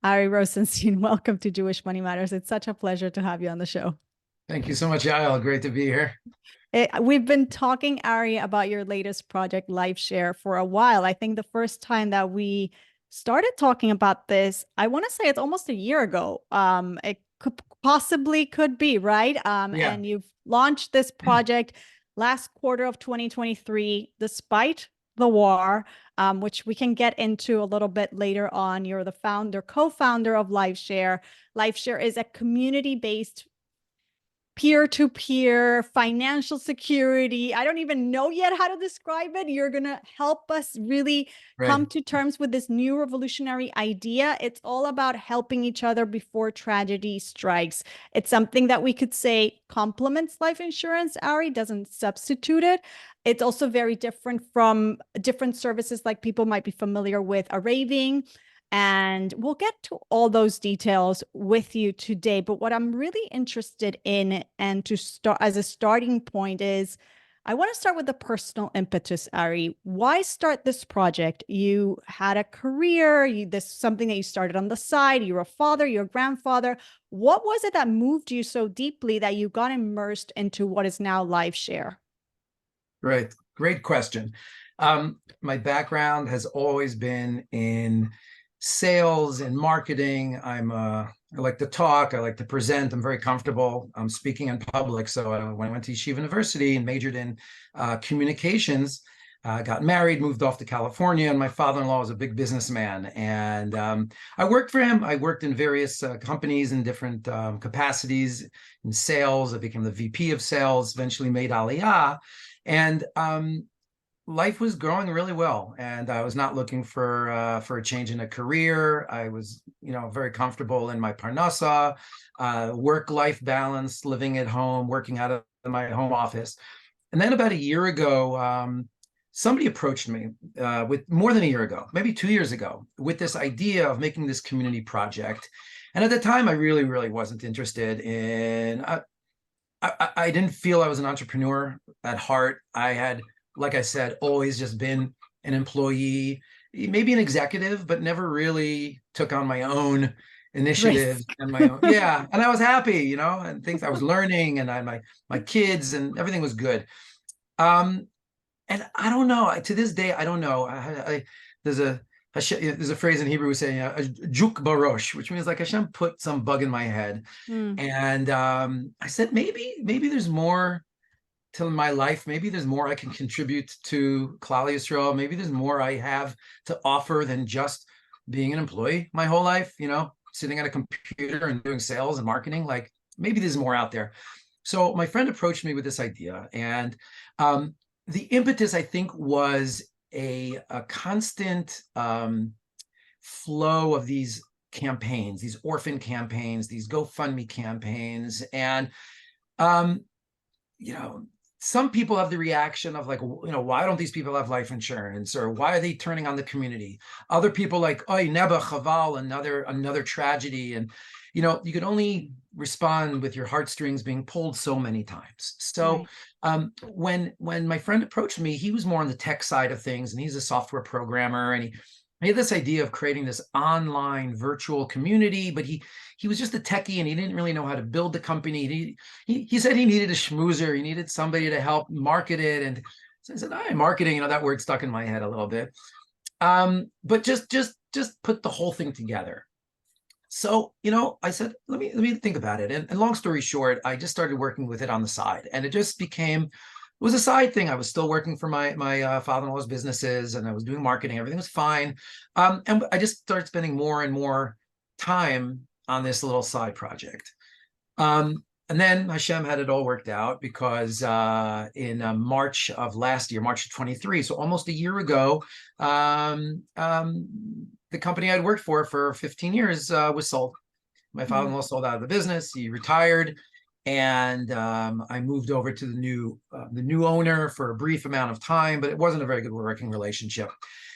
Ari Rosenstein, welcome to Jewish Money Matters. It's such a pleasure to have you on the show. Thank you so much, Yael. Great to be here. We've been talking, Ari, about your latest project, LifeShare, for a while. I think the first time that we started talking about this, I want to say it's almost a year ago. It could be, right? Yeah, And you've launched this project last quarter of 2023, despite the war, which we can get into a little bit later on. You're the co-founder of LifeShare. LifeShare is a community-based peer-to-peer financial security. I don't even know yet how to describe it. You're going to help us really right. come to terms with this new revolutionary idea. It's all about helping each other before tragedy strikes. It's something that we could say complements life insurance, Ari, doesn't substitute it. It's also very different from different services like people might be familiar with a raving. And we'll get to all those details with you today. But what I'm really interested in, and to start as a starting point, is I want to start with the personal impetus, Ari. Why start this project? You had a career, this is something that you started on the side, you're a father, you're a grandfather. What was it that moved you so deeply that you got immersed into what is now LifeShare? Right. Great question. My background has always been in sales and marketing. I like to talk. I like to present. I'm very comfortable speaking in public. So when I went to Yeshiva University and majored in communications, got married, moved off to California, and my father-in-law was a big businessman. And I worked for him. I worked in various companies in different capacities in sales. I became the VP of sales, eventually made Aliyah. And life was growing really well, and I was not looking for a change in a career. I was, very comfortable in my parnasa, work-life balance, living at home, working out of my home office. And then about a year ago, somebody approached me with more than a year ago, maybe 2 years ago, with this idea of making this community project. And at the time, I really, really wasn't interested in. I didn't feel I was an entrepreneur at heart. I had, like I said, always just been an employee, maybe an executive, but never really took on my own initiative Risk. and my own. Yeah. And I was happy, and things I was learning, and I had my kids, and everything was good. Um, and I don't know, to this day, I don't know. There's a phrase in Hebrew saying a juk barosh, which means like Hashem put some bug in my head. Mm, And I said, maybe there's more to my life. Maybe there's more I can contribute to Klal Yisrael. Maybe there's more I have to offer than just being an employee my whole life, sitting at a computer and doing sales and marketing. Like, maybe there's more out there. So my friend approached me with this idea. And the impetus, I think, was a constant flow of these campaigns, these orphan campaigns, these GoFundMe campaigns. And, you know, some people have the reaction of like, why don't these people have life insurance, or why are they turning on the community? Other people like, oy neba chaval, another tragedy. And, you could only respond with your heartstrings being pulled so many times. So right. when my friend approached me, he was more on the tech side of things, and he's a software programmer, and he had this idea of creating this online virtual community, but he was just a techie, and he didn't really know how to build the company. He said he needed a schmoozer. He needed somebody to help market it. And so I said, marketing, that word stuck in my head a little bit. But just put the whole thing together. So, I said, let me think about it. And long story short, I just started working with it on the side, and it just became, it was a side thing. I was still working for my father-in-law's businesses, and I was doing marketing. Everything was fine. And I just started spending more and more time on this little side project. And then Hashem had it all worked out, because in March of last year, March of 23, so almost a year ago, the company I'd worked for 15 years was sold. My Mm, father-in-law sold out of the business. He retired, and I moved over to the new owner for a brief amount of time, but it wasn't a very good working relationship.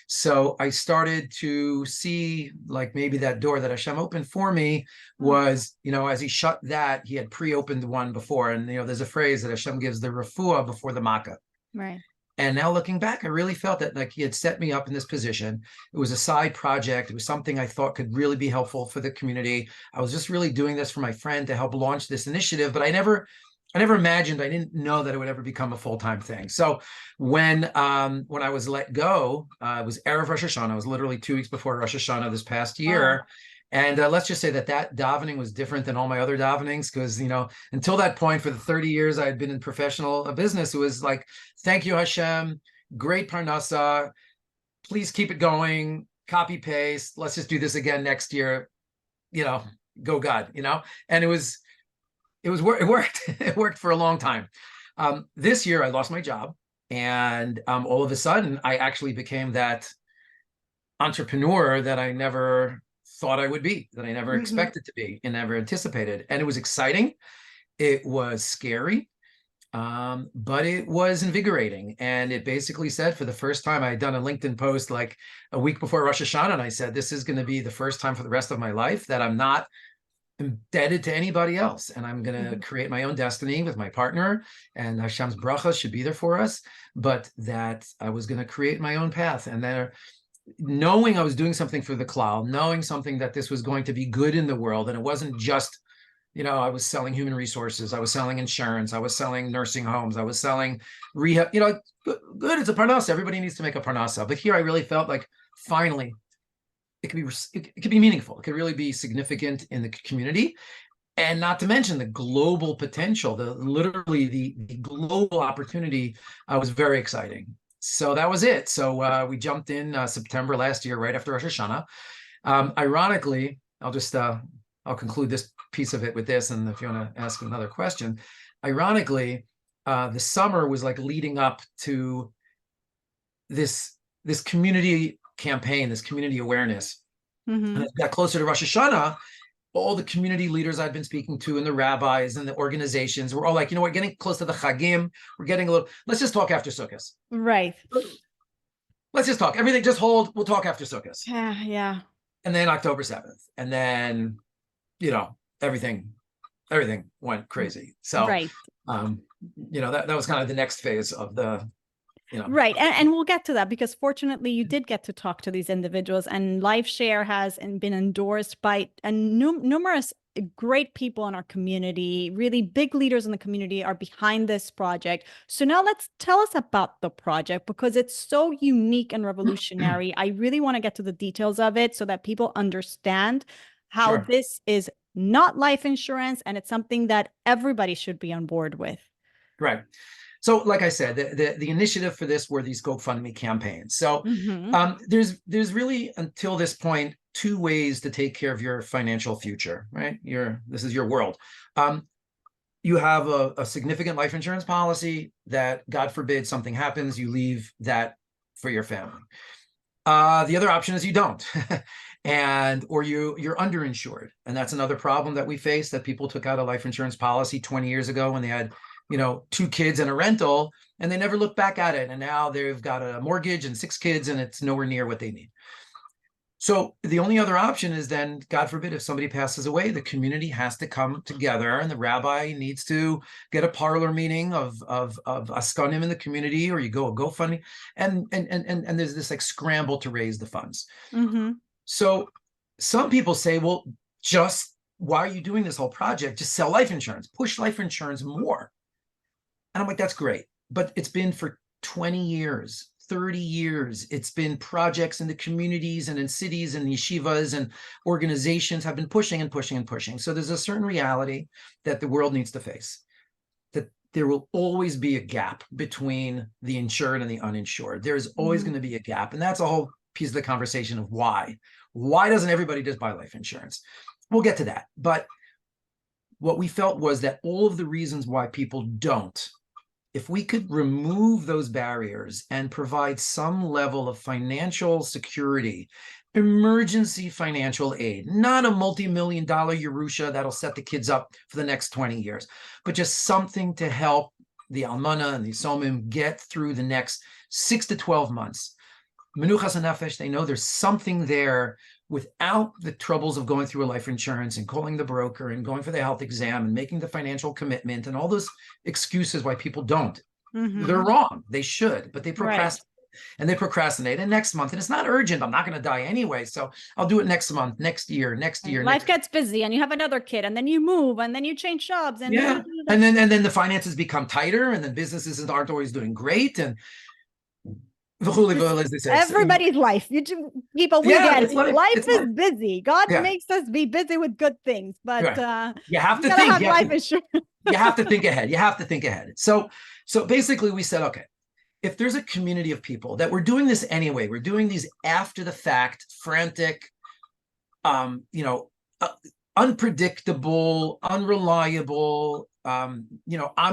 So I started to see, like, maybe that door that Hashem opened for me mm, was, as he shut that, he had pre-opened one before. And, there's a phrase that Hashem gives the refuah before the makkah. right. And now looking back, I really felt that like he had set me up in this position. It was a side project. It was something I thought could really be helpful for the community. I was just really doing this for my friend to help launch this initiative, but I never imagined, I didn't know that it would ever become a full-time thing. So when I was let go, it was Erev Rosh Hashanah. It was literally 2 weeks before Rosh Hashanah this past Wow. year. And let's just say that davening was different than all my other davenings, because, until that point, for the 30 years I had been in professional business, it was like, thank you, Hashem, great parnasa, please keep it going, copy paste, let's just do this again next year, go God, and it worked. It worked for a long time. This year I lost my job, and all of a sudden I actually became that entrepreneur that I never thought I would be, that I never Hmm. expected to be and never anticipated. And it was exciting. It was scary, but it was invigorating. And it basically said, for the first time, I had done a LinkedIn post like a week before Rosh Hashanah, and I said, this is going to be the first time for the rest of my life that I'm not indebted to anybody else, and I'm going to Hmm. create my own destiny with my partner, and Hashem's bracha should be there for us, but that I was going to create my own path. And there, knowing I was doing something for the cloud, knowing something that this was going to be good in the world, and it wasn't just, I was selling human resources, I was selling insurance, I was selling nursing homes, I was selling rehab, good, it's a parnasa, everybody needs to make a parnasa, but here I really felt like finally it could be meaningful, it could really be significant in the community, and not to mention the global potential, the global opportunity was very exciting. So that was it. So we jumped in September last year, right after Rosh Hashanah. Ironically, I'll conclude this piece of it with this, and if you want to ask another question, ironically, the summer was like leading up to this community campaign, this community awareness. And Hmm. as we got closer to Rosh Hashanah, all the community leaders I've been speaking to and the rabbis and the organizations were all like, we're getting close to the Chagim. We're getting let's just talk after Sukkot. Right. Let's just talk. Everything, just hold. We'll talk after Sukkot. Yeah. Yeah. And then October 7th. And then, you know, everything, everything went crazy. So, Right. that was kind of the next phase of the, you know, Right. And we'll get to that because fortunately you did get to talk to these individuals, and LifeShare has been endorsed by numerous great people in our community. Really big leaders in the community are behind this project. So now let's tell us about the project because it's so unique and revolutionary. I really want to get to the details of it so that people understand how sure. this is not life insurance and it's something that everybody should be on board with. Right. So, like I said, the initiative for this were these GoFundMe campaigns. So, Hmm. there's really, until this point, two ways to take care of your financial future. Right, this is your world. You have a significant life insurance policy that, God forbid, something happens, you leave that for your family. The other option is you don't, or you're underinsured, and that's another problem that we face. That people took out a life insurance policy 20 years ago when they had, two kids and a rental, and they never looked back at it, and now they've got a mortgage and 6 kids, and it's nowhere near what they need. So the only other option is then, God forbid, if somebody passes away, the community has to come together, and the rabbi needs to get a parlor meeting of askanim in the community, or you go a GoFundMe, and there's this like scramble to raise the funds. Hmm. So some people say, well, just why are you doing this whole project? Just sell life insurance, push life insurance more. And I'm like, that's great. But it's been for 20 years, 30 years. It's been projects in the communities and in cities and yeshivas, and organizations have been pushing and pushing and pushing. So there's a certain reality that the world needs to face, that there will always be a gap between the insured and the uninsured. There's always Hmm. going to be a gap. And that's a whole piece of the conversation of why. Why doesn't everybody just buy life insurance? We'll get to that. But what we felt was that all of the reasons why people don't, if we could remove those barriers and provide some level of financial security, emergency financial aid, not a multi-million-dollar Yerusha that'll set the kids up for the next 20 years, but just something to help the almana and the somim get through the next 6 to 12 months. Menuchas nefesh, they know there's something there without the troubles of going through a life insurance and calling the broker and going for the health exam and making the financial commitment and all those excuses why people don't. They're wrong. They should, but they Right. procrastinate. And they procrastinate. And next month, and it's not urgent. I'm not going to die anyway. So I'll do it next month, next year, next Right. year, Life next. gets busy and you have another kid and then you move and then you change jobs and Yeah. And then the finances become tighter, and then businesses aren't always doing great. And This as they say, everybody's life. You two people, we yeah, get it's it. life. Life It's is life. busy. God Yeah. makes us be busy with good things, but Right. You have you to gotta think. have life insurance. You have to think ahead. You have to think ahead. So basically we said, okay, if there's a community of people that we're doing this anyway, we're doing these after the fact, frantic, you know, unpredictable, unreliable. I'm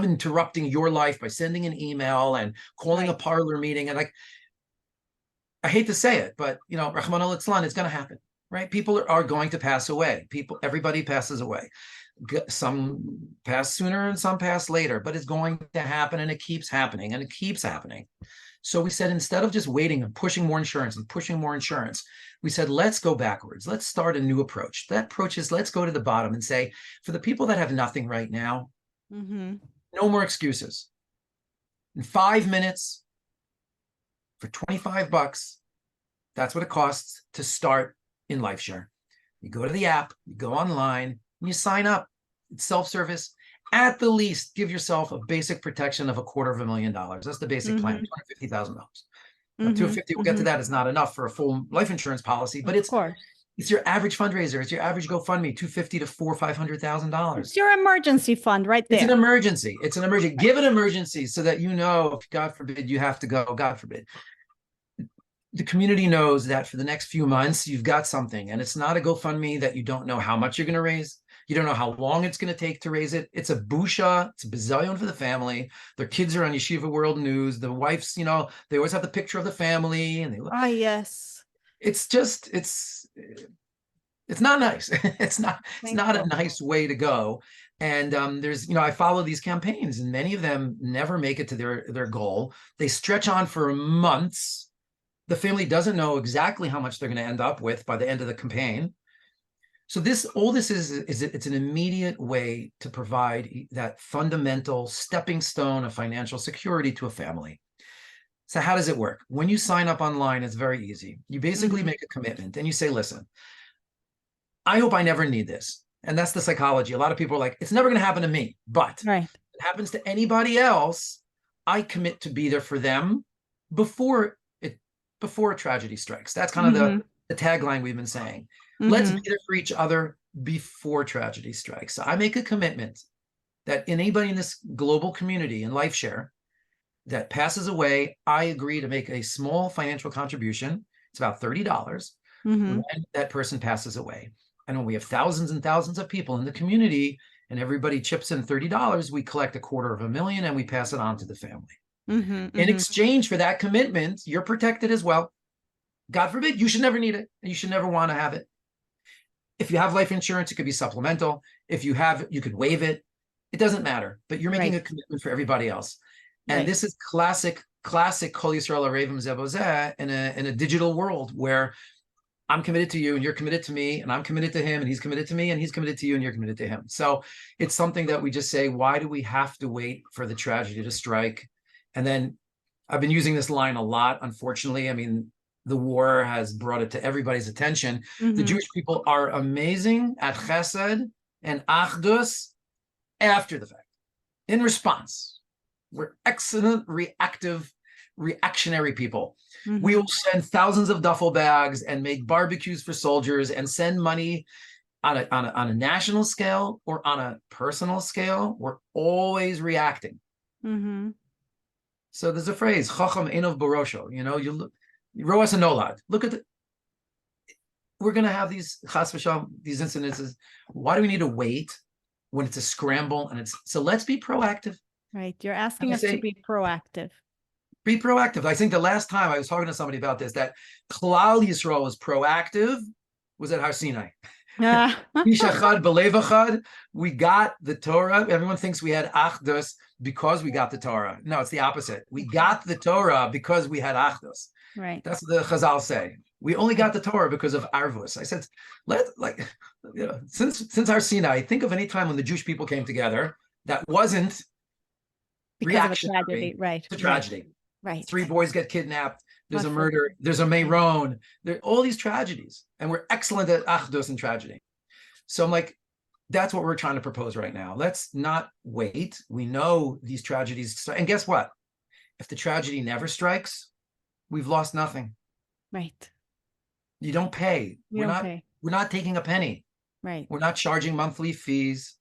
interrupting your life by sending an email and calling a parlor meeting. And like, I hate to say it, but Rahman al-Islam, it's going to happen, right? People are going to pass away. Everybody passes away. Some pass sooner and some pass later, but it's going to happen, and it keeps happening, and it keeps happening. So we said, instead of just waiting and pushing more insurance and pushing more insurance, we said, let's go backwards. Let's start a new approach. That approach is, let's go to the bottom and say, for the people that have nothing right now, no more excuses. In 5 minutes, for $25, that's what it costs to start in LifeShare. You go to the app, you go online, and you sign up. It's self-service. At the least, give yourself a basic protection of $250,000. That's the basic plan, $250,000. Now, 250, we'll get to that, is not enough for a full life insurance policy, but it's your average fundraiser. It's your average GoFundMe, $250,000 to $500,000. It's your emergency fund right there. It's an emergency. It's an emergency. Give an emergency so that if God forbid you have to go, God forbid. The community knows that for the next few months, you've got something, and it's not a GoFundMe that you don't know how much you're going to raise. You don't know how long it's going to take to raise it. It's a busha. It's a bazillion for the family. Their kids are on Yeshiva World News. The wives, they always have the picture of the family, and yes. It's just, it's not nice. It's not a nice way to go. And there's, I follow these campaigns, and many of them never make it to their goal. They stretch on for months. The family doesn't know exactly how much they're going to end up with by the end of the campaign. So all this is it's an immediate way to provide that fundamental stepping stone of financial security to a family. So how does it work? When you sign up online, it's very easy. You basically make a commitment, and you say, listen, I hope I never need this. And that's the psychology. A lot of people are like, it's never going to happen to me, but if it happens to anybody else, I commit to be there for them before a tragedy strikes. That's kind of the tagline we've been saying. Let's be there for each other before tragedy strikes. So I make a commitment that anybody in this global community in LifeShare that passes away, I agree to make a small financial contribution. It's about $30 when that person passes away. And when we have thousands and thousands of people in the community and everybody chips in $30, we collect $250,000 and we pass it on to the family. In exchange for that commitment, you're protected as well. God forbid, you should never need it, and you should never want to have it. If you have life insurance, it could be supplemental. If you could waive it. It doesn't matter, but you're making a commitment for everybody else. And this is classic Kol Yisrael Arevim Zeh Bozeh in a digital world where I'm committed to you and you're committed to me, and I'm committed to him and he's committed to me, and he's committed to you and you're committed to him. So it's something that we just say, why do we have to wait for the tragedy to strike? And then I've been using this line a lot, unfortunately. I mean, the war has brought it to everybody's attention. The Jewish people are amazing at chesed and achdus after the fact. In response, we're excellent reactionary people. We will send thousands of duffel bags and make barbecues for soldiers and send money on a national scale or on a personal scale. We're always reacting. So there's a phrase, Chacham Enov Borosho, Roas Anolad. Look at we're going to have these chas v'shalom, these incidences. Why do we need to wait when it's a scramble? So let's be proactive. Right. You're asking us to be proactive. Be proactive. I think the last time I was talking to somebody about this, that Klal Yisrael was proactive, was at Har Sinai. Ishachad b'levachad. We got the Torah. Everyone thinks we had achdus because we got the Torah. No, it's the opposite. We got the Torah because we had achdus. Right. That's what the Chazal say. We only got the Torah because of Arvus. I said, since Har Sinai, think of any time when the Jewish people came together that wasn't Because of a tragedy. reactionary Right. to Right. tragedy. Right. 3 boys get kidnapped. There's God a forbid. murder. There's a Right. Mayron. There all these tragedies, and we're excellent at achdus and tragedy. So I'm like, that's what we're trying to propose right now. Let's not wait. We know these tragedies, and guess what? If the tragedy never strikes, we've lost nothing. Right. You don't pay. You don't pay. We're not taking a penny. Right. We're not charging monthly fees.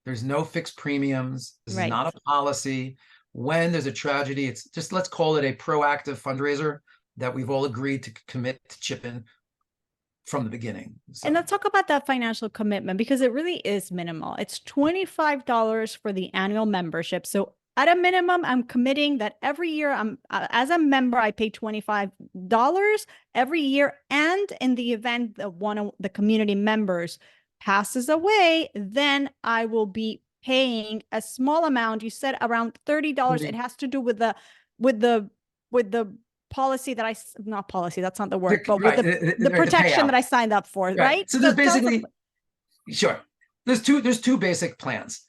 There's no fixed premiums. This is Right. not a policy. When there's a tragedy, it's just, let's call it a proactive fundraiser that we've all agreed to commit to chip in from the beginning. So. And let's talk about that financial commitment because it really is minimal. It's $25 for the annual membership. So at a minimum, I'm committing that every year as a member, I pay $25 every year. And in the event that one of the community members passes away, then I will be paying a small amount. You said around $30. It has to do with the policy that not policy, that's not the word, but with the protection that I signed up for, right? So there's basically, sure. There's two basic plans.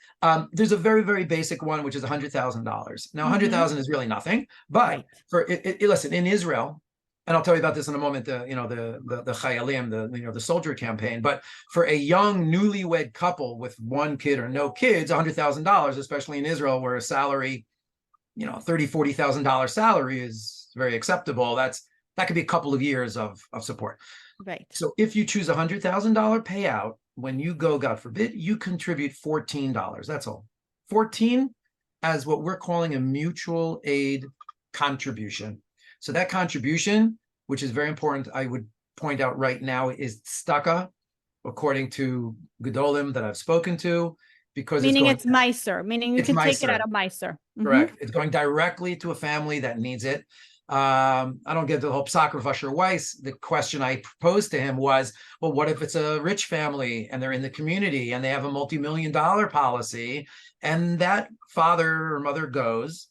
There's a very, very basic one, which is $100,000. Now, 100,000 is really nothing, but for listen, in Israel, and I'll tell you about this in a moment, the Chayalim, the soldier campaign, but for a young newlywed couple with one kid or no kids, $100,000, especially in Israel, where a salary, $30,000-$40,000 salary is very acceptable. That could be a couple of years of support. Right. So if you choose $100,000 payout, when you go, God forbid, you contribute $14. That's all. 14 as what we're calling a mutual aid contribution. So that contribution, which is very important, I would point out right now, is tzedakah, according to Gedolim that I've spoken to, because meaning it's Meiser, meaning you can take it out of Meiser. Correct. It's going directly to a family that needs it. I don't get the whole sacrifice Weiss. The question I proposed to him was, well, what if it's a rich family and they're in the community and they have a multi-million-dollar policy and that father or mother goes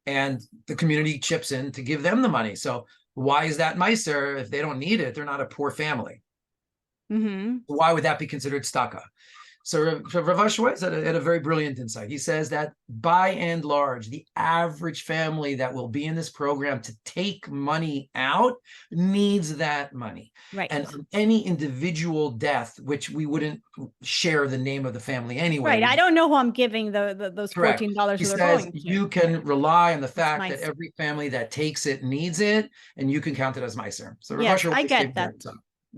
and the community chips in to give them the money? So why is that Meiser? If they don't need it, they're not a poor family. Why would that be considered tzedakah? So Rav Ashweiz had a very brilliant insight. He says that by and large, the average family that will be in this program to take money out needs that money. Right. And any individual death, which we wouldn't share the name of the family anyway. Right. I don't know who I'm giving those $14 He says you can rely on the fact that every family that takes it needs it, and you can count it as Meiser. So yes, I get that.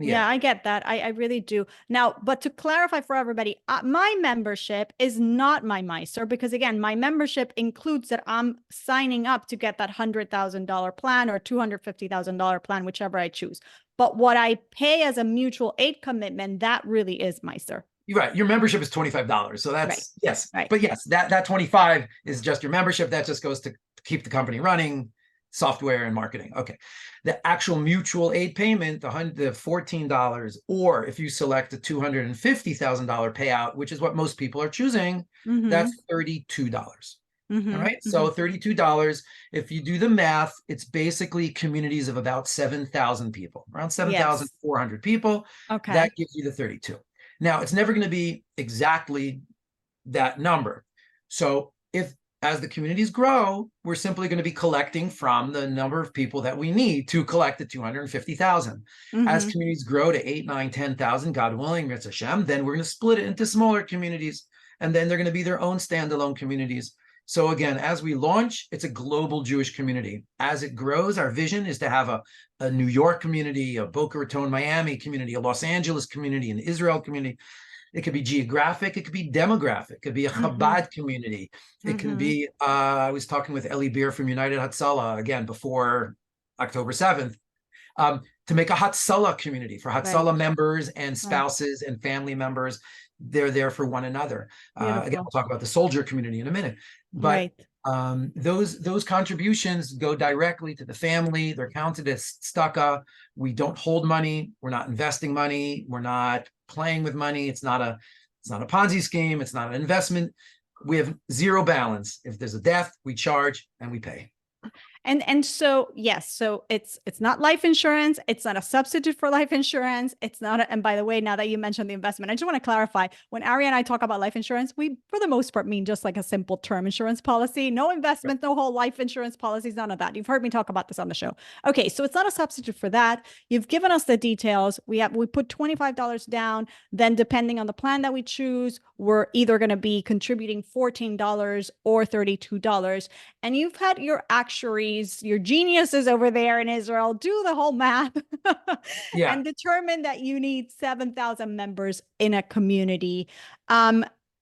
Yeah, I get that. I really do. Now, but to clarify for everybody, my membership is not my Meiser because, again, my membership includes that I'm signing up to get that $100,000 plan or $250,000 plan, whichever I choose. But what I pay as a mutual aid commitment, that really is Meiser. Right. Your membership is $25. So that's, yes. Right. But yes, that 25 is just your membership. That just goes to keep the company running, software and marketing. Okay. The actual mutual aid payment, the $14, or if you select a $250,000 payout, which is what most people are choosing, that's $32. All right. So $32, if you do the math, it's basically communities of about 7,000 people, around 7,400 people. Okay. That gives you the 32. Now, it's never going to be exactly that number. So if, as the communities grow, we're simply going to be collecting from the number of people that we need to collect the 250,000. As communities grow to 8, 9, 10,000, God willing, Mirz Hashem, then we're going to split it into smaller communities, and then they're going to be their own standalone communities. So again, as we launch, it's a global Jewish community. As it grows, our vision is to have a New York community, a Boca Raton, Miami community, a Los Angeles community, an Israel community. It could be geographic, it could be demographic, it could be a Chabad community. It can be, I was talking with Eli Beer from United Hatzalah, again, before October 7th, to make a Hatzalah community for Hatzalah members and spouses and family members. They're there for one another. Again, we'll talk about the soldier community in a minute. But those contributions go directly to the family. They're counted as tzedakah. We don't hold money. We're not investing money. We're not playing with money. It's not a Ponzi scheme. It's not an investment. We have zero balance. If there's a death, we charge and we pay. And so yes, so it's not life insurance, it's not a substitute for life insurance, it's not and by the way, now that you mentioned the investment, I just want to clarify, when Ari and I talk about life insurance, we for the most part mean just like a simple term insurance policy, no investment, no whole life insurance policies, none of that. You've heard me talk about this on the show. Okay, so it's not a substitute for that. You've given us the details. We put $25 down, then depending on the plan that we choose, we're either going to be contributing $14 or $32. And you've had your actuaries, your geniuses over there in Israel do the whole math Yeah. and determine that you need 7,000 members in a community.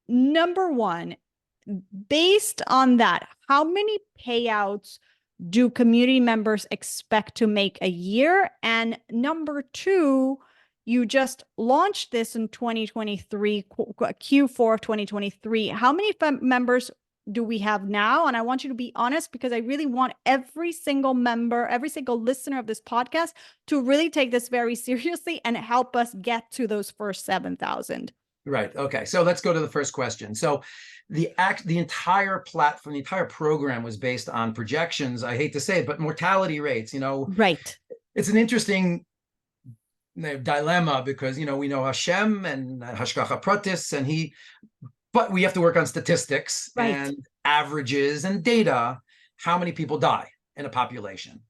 Number one, based on that, how many payouts do community members expect to make a year? And number two, you just launched this in 2023, Q4 of 2023. How many members do we have now? And I want you to be honest, because I really want every single member, every single listener of this podcast to really take this very seriously and help us get to those first 7,000. Right. Okay. So let's go to the first question. So the entire platform, the entire program was based on projections. I hate to say it, but mortality rates, Right. it's an interesting dilemma because, we know Hashem and Hashgacha Pratis but we have to work on statistics and averages and data. How many people die in a population?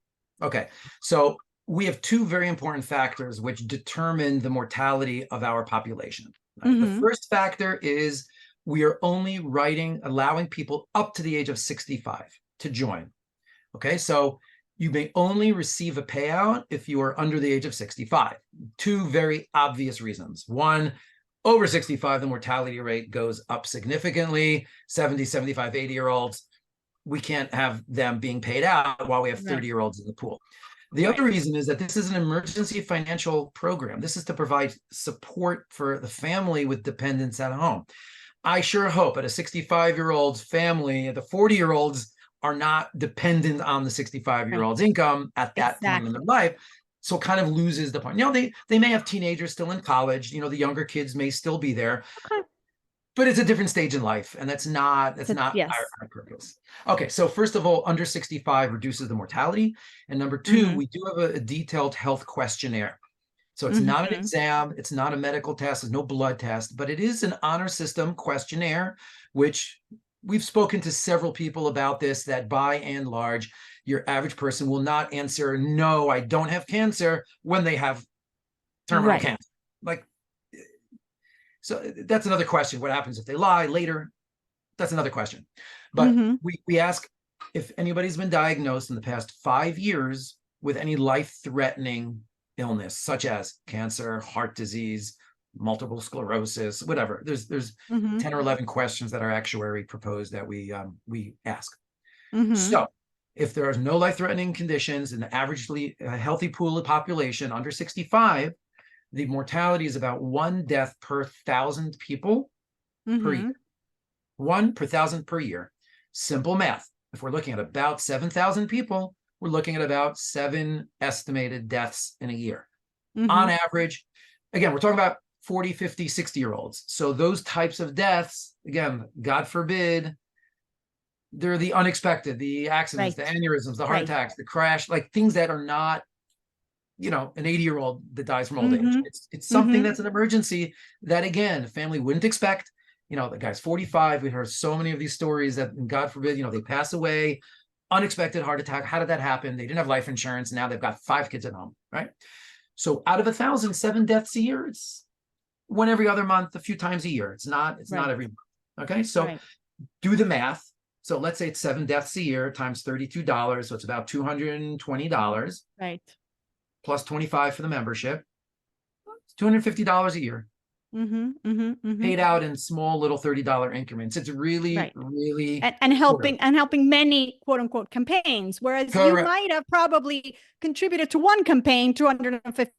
Okay. So we have two very important factors which determine the mortality of our population. Right? The first factor is we are only allowing people up to the age of 65 to join. Okay, so you may only receive a payout if you are under the age of 65. Two very obvious reasons. One, over 65, the mortality rate goes up significantly. 70, 75, 80-year-olds, we can't have them being paid out while we have 30-year-olds in the pool. The other reason is that this is an emergency financial program. This is to provide support for the family with dependents at home. I sure hope at a 65-year-old's family, the 40-year-olds are not dependent on the 65-year-old's income at that point in their life. So it kind of loses the point. They may have teenagers still in college. The younger kids may still be there. But it's a different stage in life, and that's not our purpose. Okay, so first of all, under 65 reduces the mortality. And number two, we do have a detailed health questionnaire. So it's not an exam, it's not a medical test, there's no blood test, but it is an honor system questionnaire, which we've spoken to several people about this, that by and large, your average person will not answer, no, I don't have cancer, when they have terminal cancer. So that's another question. What happens if they lie later? That's another question. But we ask if anybody's been diagnosed in the past 5 years with any life-threatening illness, such as cancer, heart disease, multiple sclerosis, whatever. There's 10 or 11 questions that our actuary proposed that we ask. So if there are no life-threatening conditions in the averagely healthy pool of population under 65, the mortality is about 1 death per 1,000 people per year. 1 per 1,000 per year. Simple math. If we're looking at about 7,000 people, we're looking at about 7 estimated deaths in a year. On average, again, we're talking about 40, 50, 60-year-olds. So those types of deaths, again, God forbid, they're the unexpected, the accidents, the aneurysms, the heart attacks, the crash, like things that are not an 80-year-old that dies from old age. It's something that's an emergency that, again, the family wouldn't expect. The guy's 45. We heard so many of these stories that, God forbid, they pass away, unexpected heart attack. How did that happen? They didn't have life insurance. Now they've got 5 kids at home, right? So out of 1,000, 7 deaths a year. It's one every other month, a few times a year. It's not every month. Okay, so do the math. So let's say it's 7 deaths a year times $32. So it's about $220. Right. Plus 25 for the membership. It's $250 a year. Paid out in small little $30 increments. It's really, really and helping many quote unquote campaigns. Whereas you might have probably contributed to one campaign $250.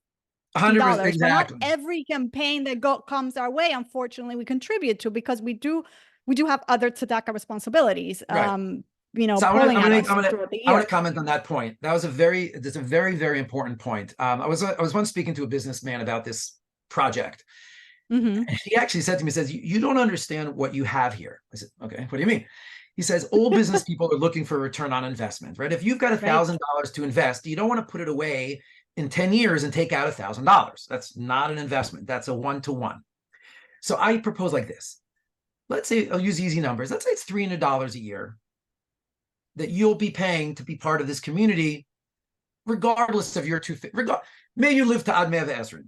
Exactly. But not every campaign that comes our way, unfortunately, we contribute to, because we do have other tzedakah responsibilities. So I want to comment on that point. That's a very, very important point. I was once speaking to a businessman about this project. And he actually said to me, you don't understand what you have here. I said, okay, what do you mean? He says all business people are looking for a return on investment, right? If you've got Right. $1,000 to invest, you don't want to put it away in 10 years and take out $1,000. That's not an investment. That's a one-to-one. So I propose like this. Let's say, I'll use easy numbers. Let's say it's $300 a year that you'll be paying to be part of this community, regardless of your may you live to Ad Mea V'Esrin,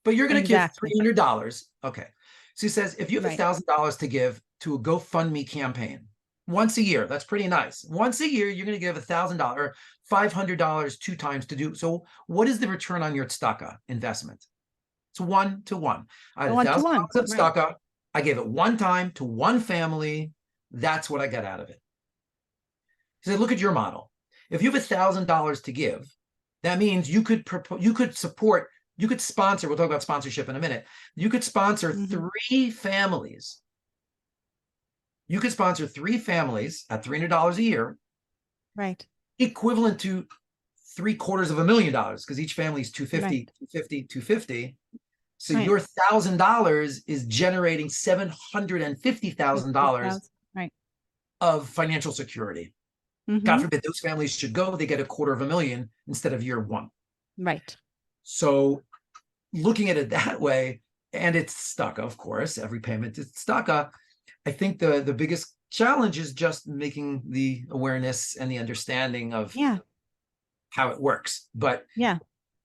but you're going to give Exactly. $300. Okay. So he says, if you have Right. $1,000 to give to a GoFundMe campaign once a year, that's pretty nice. Once a year, you're going to give $1,000 or $500 two times to do. So what is the return on your tzedakah investment? It's 1-to-1. I had One to one. $1,000 of Right. tzedakah. I gave it one time to one family. That's what I got out of it. He said, look at your model. If you have $1,000 to give, that means you could support, you could sponsor, we'll talk about sponsorship in a minute. You could sponsor three families. You could sponsor three families at $300 a year. Right. Equivalent to $750,000 because each family is 250, Right. 250, 250. So Right. your $1,000 is generating $750,000 Right. of financial security. God forbid those families should go, they get $250,000 instead of year one. Right. So looking at it that way, and it's tzedakah, of course, every payment is tzedakah. I think the biggest challenge is just making the awareness and the understanding of how it works. But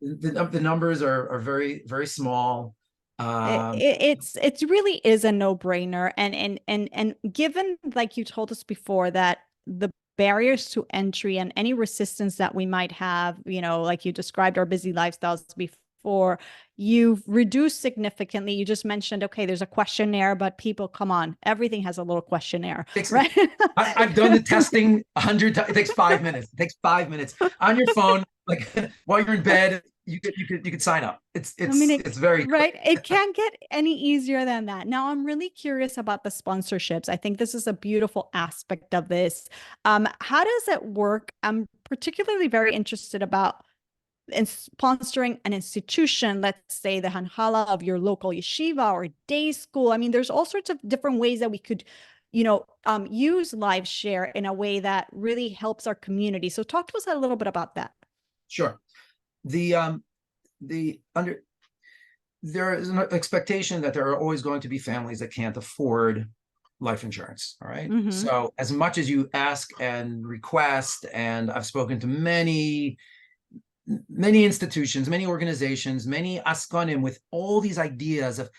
the numbers are very, very small. It's really is a no-brainer. And given, like you told us before, that the barriers to entry and any resistance that we might have, like you described our busy lifestyles before, you've reduced significantly. You just mentioned, okay, there's a questionnaire, but people, come on, everything has a little questionnaire, right? I've done the testing 100 times. It takes 5 minutes. It takes 5 minutes on your phone, like while you're in bed. You could sign up. It's very right. It can't get any easier than that. Now, I'm really curious about the sponsorships. I think this is a beautiful aspect of this. How does it work? I'm particularly very interested about in sponsoring an institution, let's say the Hanhala of your local yeshiva or day school. I mean, there's all sorts of different ways that we could, use LifeShare in a way that really helps our community. So talk to us a little bit about that. Sure. There is an expectation that there are always going to be families that can't afford life insurance. All right. So as much as you ask and request, and I've spoken to many institutions, many organizations, many askanim with all these ideas of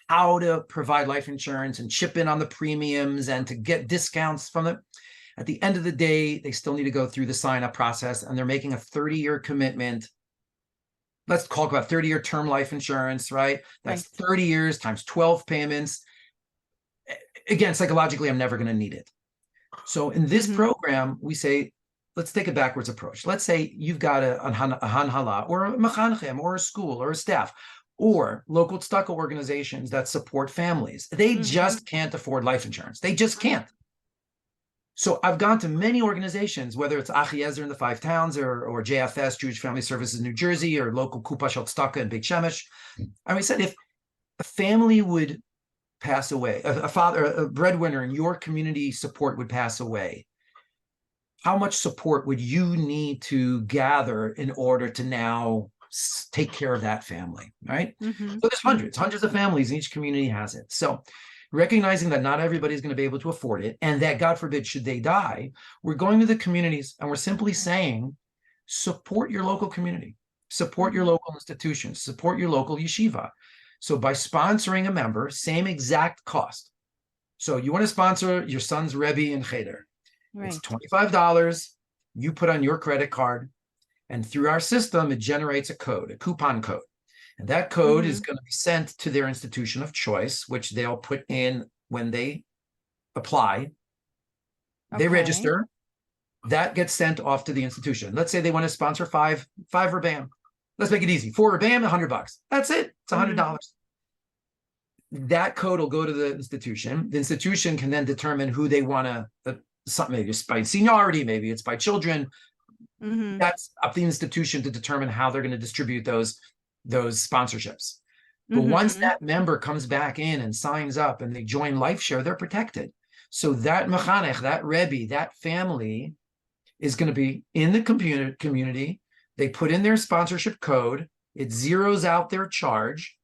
how to provide life insurance and chip in on the premiums and to get discounts from it. At the end of the day, they still need to go through the sign-up process, and they're making a 30-year commitment. Let's talk about 30-year term life insurance, right? That's 30 years times 12 payments. Again, psychologically, I'm never going to need it. So in this program, we say, let's take a backwards approach. Let's say you've got a hanhala or a mechanchem or a school or a staff or local tzedakah organizations that support families. They just can't afford life insurance. They just can't. So I've gone to many organizations, whether it's Achiezer in the 5 towns or JFS, Jewish Family Services in New Jersey, or local Kupa Shel Tzedakah in Beit Shemesh. And we said, if a family would pass away, a breadwinner in your community support would pass away, how much support would you need to gather in order to now take care of that family, right? So there's hundreds of families, and each community has it. So recognizing that not everybody is going to be able to afford it, and that, God forbid, should they die, we're going to the communities and we're simply saying, support your local community, support your local institutions, support your local yeshiva. So by sponsoring a member, same exact cost. So you want to sponsor your son's Rebbe in Cheder. It's $25. You put on your credit card, and through our system, it generates a code, a coupon code. And that code is going to be sent to their institution of choice, which they'll put in when they apply. They register. That gets sent off to the institution. Let's say they want to sponsor five Rebam. Let's make it easy. 4 Rebam, $100. That's it. It's $100. That code will go to the institution. The institution can then determine who they want to, maybe it's by seniority, maybe it's by children. That's up to the institution to determine how they're going to distribute those sponsorships. But once that member comes back in and signs up and they join LifeShare, they're protected. So that mechanech, that rebbe, that family is going to be in the community. They put in their sponsorship code. It zeroes out their charge.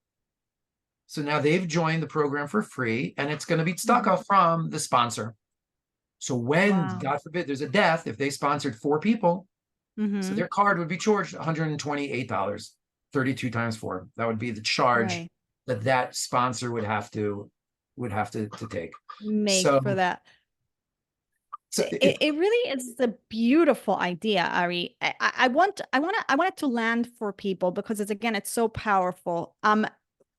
So now they've joined the program for free, and it's going to be tzedakah from the sponsor. So when, Wow. God forbid, there's a death, if they sponsored 4 people, so their card would be charged $128, 32 times 4. That would be the charge Right. that sponsor would have to take. Make So, for that. so It really is a beautiful idea, Ari. I want it to land for people because it's so powerful.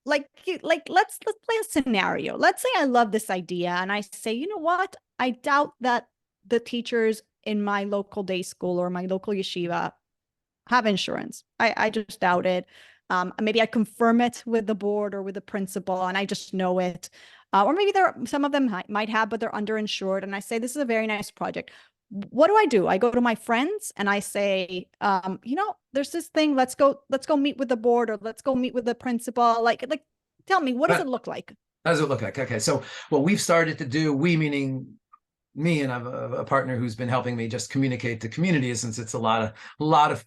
Let's play a scenario. Let's say I love this idea and I say, you know what? I doubt that the teachers in my local day school or my local yeshiva have insurance. I just doubt it. Maybe I confirm it with the board or with the principal, and I just know it. Or maybe some of them might have, but they're underinsured. And I say, this is a very nice project. What do? I go to my friends and I say, there's this thing. Let's go meet with the board, or let's go meet with the principal. Tell me, what does it look like? How does it look like? Okay, so what we've started to do, we meaning me, and I have a partner who's been helping me just communicate to community, since it's a lot of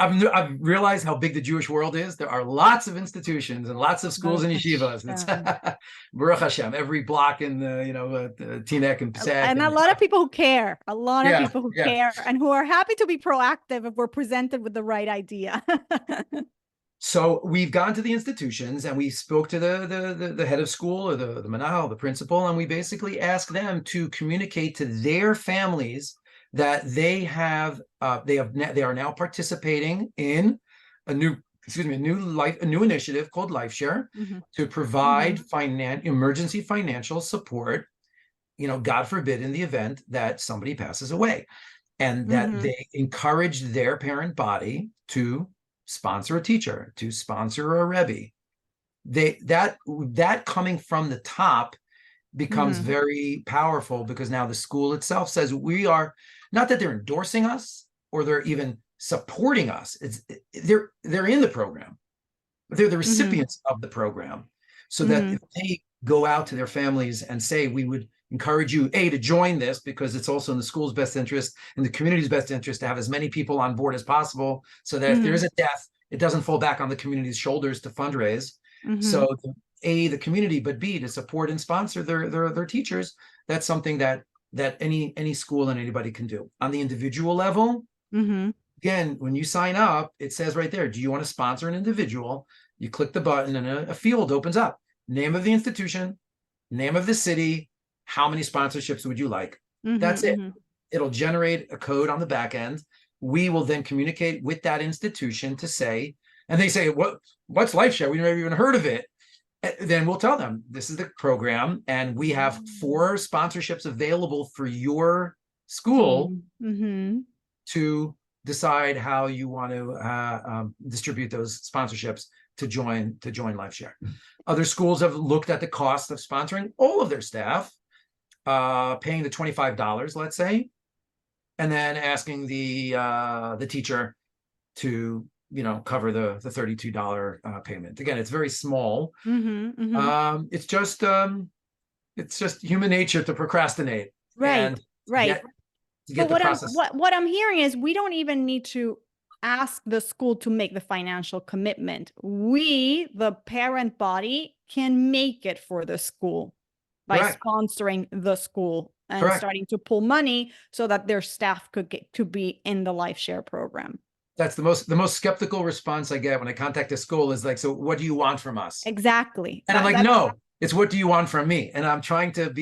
I've realized how big the Jewish world is. There are lots of institutions and lots of schools and yeshivas. It's Baruch Hashem, every block in the Teaneck and Passaic. And a lot of people who care, Yeah. care and who are happy to be proactive if we're presented with the right idea. So we've gone to the institutions and we spoke to the head of school, or the manahal, the principal, and we basically asked them to communicate to their families that they are now participating in a new initiative called LifeShare to provide emergency financial support, God forbid, in the event that somebody passes away, and that they encourage their parent body to sponsor a teacher, to sponsor a rebbe. That coming from the top becomes very powerful, because now the school itself says, we are not that they're endorsing us or they're even supporting us. They're in the program. They're the recipients of the program. So that if they go out to their families and say, we would encourage you, to join this, because it's also in the school's best interest, in the community's best interest, to have as many people on board as possible, so that if there is a death, it doesn't fall back on the community's shoulders to fundraise. So the community, but B, to support and sponsor their teachers. That's something that any school and anybody can do. On the individual level, again, when you sign up, it says right there, do you want to sponsor an individual? You click the button and a field opens up. Name of the institution, name of the city, how many sponsorships would you like? That's it. It'll generate a code on the back end. We will then communicate with that institution to say, and they say, what's LifeShare? We've never even heard of it. Then we'll tell them, this is the program, and we have 4 sponsorships available for your school to decide how you want to distribute those sponsorships to join LifeShare. Other schools have looked at the cost of sponsoring all of their staff, paying the $25, let's say, and then asking the teacher to cover the $32 payment. Again, it's very small. It's just human nature to procrastinate. Right. To get the process. What I'm hearing is, we don't even need to ask the school to make the financial commitment. We, the parent body, can make it for the school by sponsoring the school and starting to pull money so that their staff could get to be in the LifeShare program. That's the most skeptical response I get when I contact a school is like, so what do you want from us? Exactly. And I'm like, no, it's what do you want from me? And I'm trying to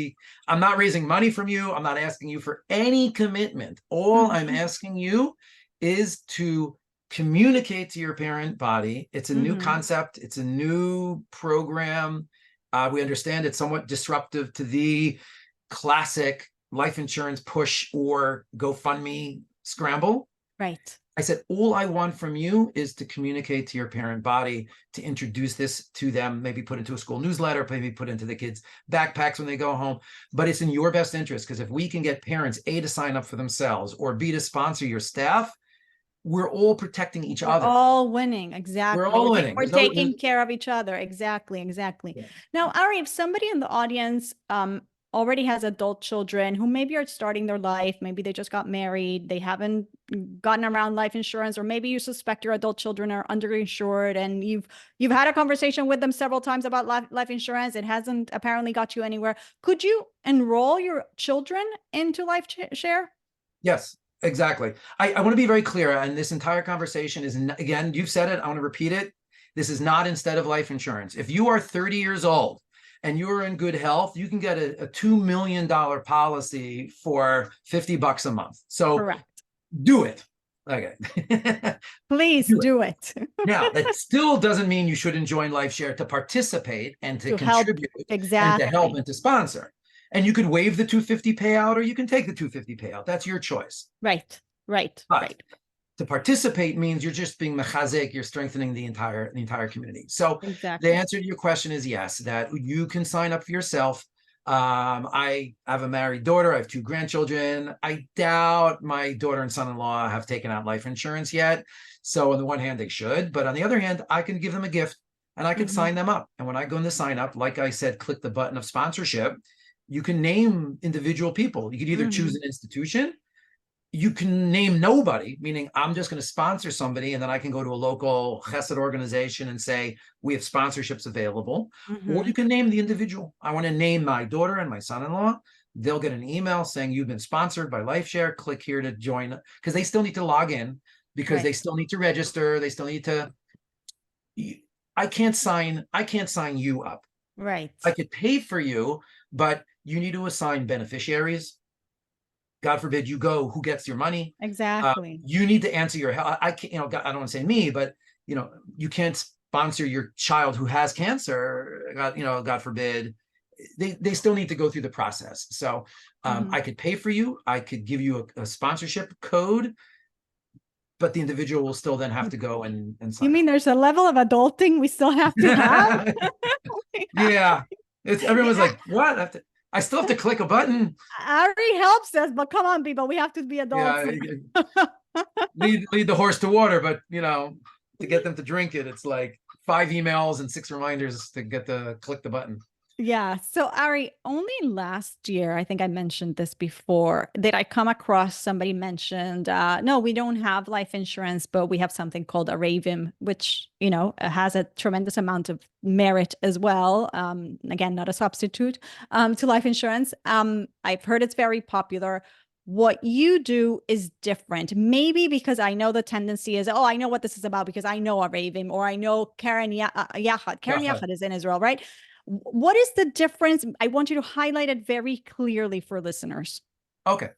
I'm not raising money from you. I'm not asking you for any commitment. All I'm asking you is to communicate to your parent body. It's a new concept. It's a new program. We understand it's somewhat disruptive to the classic life insurance push or GoFundMe scramble. Right. I said, all I want from you is to communicate to your parent body, to introduce this to them, maybe put into a school newsletter, maybe put into the kids' backpacks when they go home. But it's in your best interest, because if we can get parents, A, to sign up for themselves, or B, to sponsor your staff, we're all protecting each other. We're all winning. Exactly. We're all winning. We're taking care of each other. Exactly. Yeah. Now, Ari, if somebody in the audience already has adult children who maybe are starting their life, maybe they just got married, they haven't gotten around life insurance, or maybe you suspect your adult children are underinsured and you've had a conversation with them several times about life insurance, it hasn't apparently got you anywhere. Could you enroll your children into LifeShare? Yes, exactly. I want to be very clear, and this entire conversation is, again, you've said it, I want to repeat it. This is not instead of life insurance. If you are 30 years old and you're in good health, you can get a $2 million policy for $50 a month. So Correct. do it. Okay. Please do it. Now, that still doesn't mean you shouldn't join LifeShare to participate and to contribute help. and Exactly. to help and to sponsor. And you could waive the 250 payout, or you can take the 250 payout. That's your choice. Right. But to participate means you're just being mechazek, you're strengthening the entire community. So exactly. The answer to your question is yes, that you can sign up for yourself. I have a married daughter. I have 2 grandchildren. I doubt my daughter and son-in-law have taken out life insurance yet. So on the one hand, they should, but on the other hand, I can give them a gift and I can sign them up. And when I go in the sign up, like I said, click the button of sponsorship. You can name individual people. You could either choose an institution. You can name nobody, meaning I'm just going to sponsor somebody, and then I can go to a local chesed organization and say, we have sponsorships available. Or you can name the individual. I want to name my daughter and my son-in-law. They'll get an email saying you've been sponsored by LifeShare. Click here to join, because they still need to log in, because they still need to register. They still need to. I can't sign you up. Right. I could pay for you, but you need to assign beneficiaries. God forbid you go, who gets your money? Exactly. You need to answer your health. I can't, God, I don't want to say me, but you can't sponsor your child who has cancer. God forbid. They still need to go through the process. So I could pay for you. I could give you a sponsorship code, but the individual will still then have to go and sign. You mean there's a level of adulting we still have to have? Yeah. Everyone's like, what? I still have to click a button. Ari helps us, but come on, people, we have to be adults. Yeah, lead the horse to water, but to get them to drink it, it's like 5 emails and 6 reminders to get to click the button. Yeah. So Ari, only last year, I think I mentioned this before, did I come across somebody mentioned, no, we don't have life insurance, but we have something called a Ravim, which, has a tremendous amount of merit as well. Again, not a substitute to life insurance. I've heard it's very popular. What you do is different. Maybe because I know the tendency is, I know what this is about because I know a Ravim, or I know Karen Yachad. Karen Yachad is in Israel, right? What is the difference? I want you to highlight it very clearly for listeners. Okay.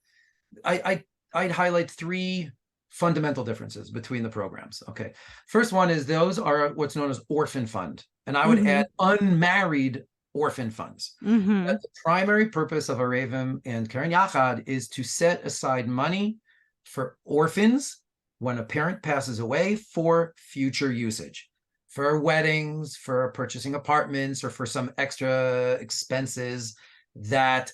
I'd highlight 3 fundamental differences between the programs. Okay. First one is those are what's known as orphan fund. And I would add unmarried orphan funds. The primary purpose of Arevim and Karen Yachad is to set aside money for orphans when a parent passes away for future usage. For weddings, for purchasing apartments, or for some extra expenses that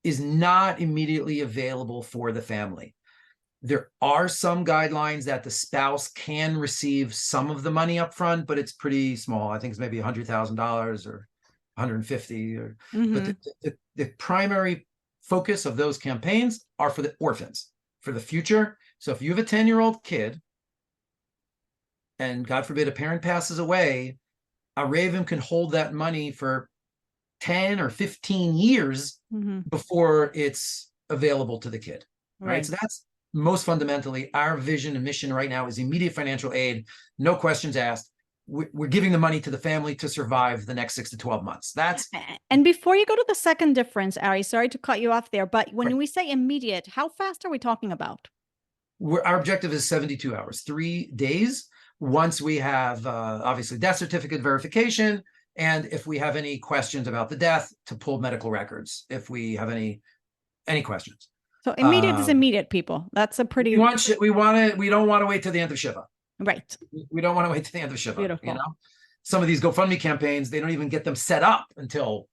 is not immediately available for the family. There are some guidelines that the spouse can receive some of the money up front, but it's pretty small. I think it's maybe $100,000 or 150. But the primary focus of those campaigns are for the orphans, for the future. So if you have a 10-year-old kid, and God forbid a parent passes away, a Ravim can hold that money for 10 or 15 years before it's available to the kid. Right. So that's most fundamentally our vision and mission right now is immediate financial aid, no questions asked. We're giving the money to the family to survive the next 6 to 12 months. And before you go to the second difference, Ari, sorry to cut you off there, but when we say immediate, how fast are we talking about? Our objective is 72 hours, 3 days. Once we have obviously death certificate verification, and if we have any questions about the death, to pull medical records if we have any questions. So immediate is immediate, people. That's a pretty. We don't want to wait till the end of Shiva. Right. We don't want to wait till the end of Shiva. Beautiful. Some of these GoFundMe campaigns, they don't even get them set up until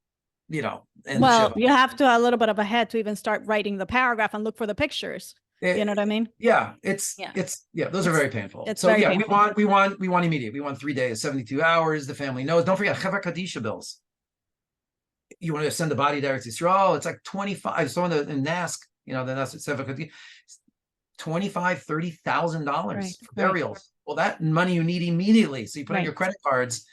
end of Shiva. You have to a little bit of a head to even start writing the paragraph and look for the pictures. You know what I mean? Yeah, those are very painful. Painful. We want immediate. We want 3 days, 72 hours. The family knows. Don't forget Chevra Kadisha bills. You want to send the body to Eretz Yisrael, it's like 25. I saw in NASC, the NASC 25, $30,000 for Right. burials. Well, that money you need immediately. So you put on your Right. credit cards.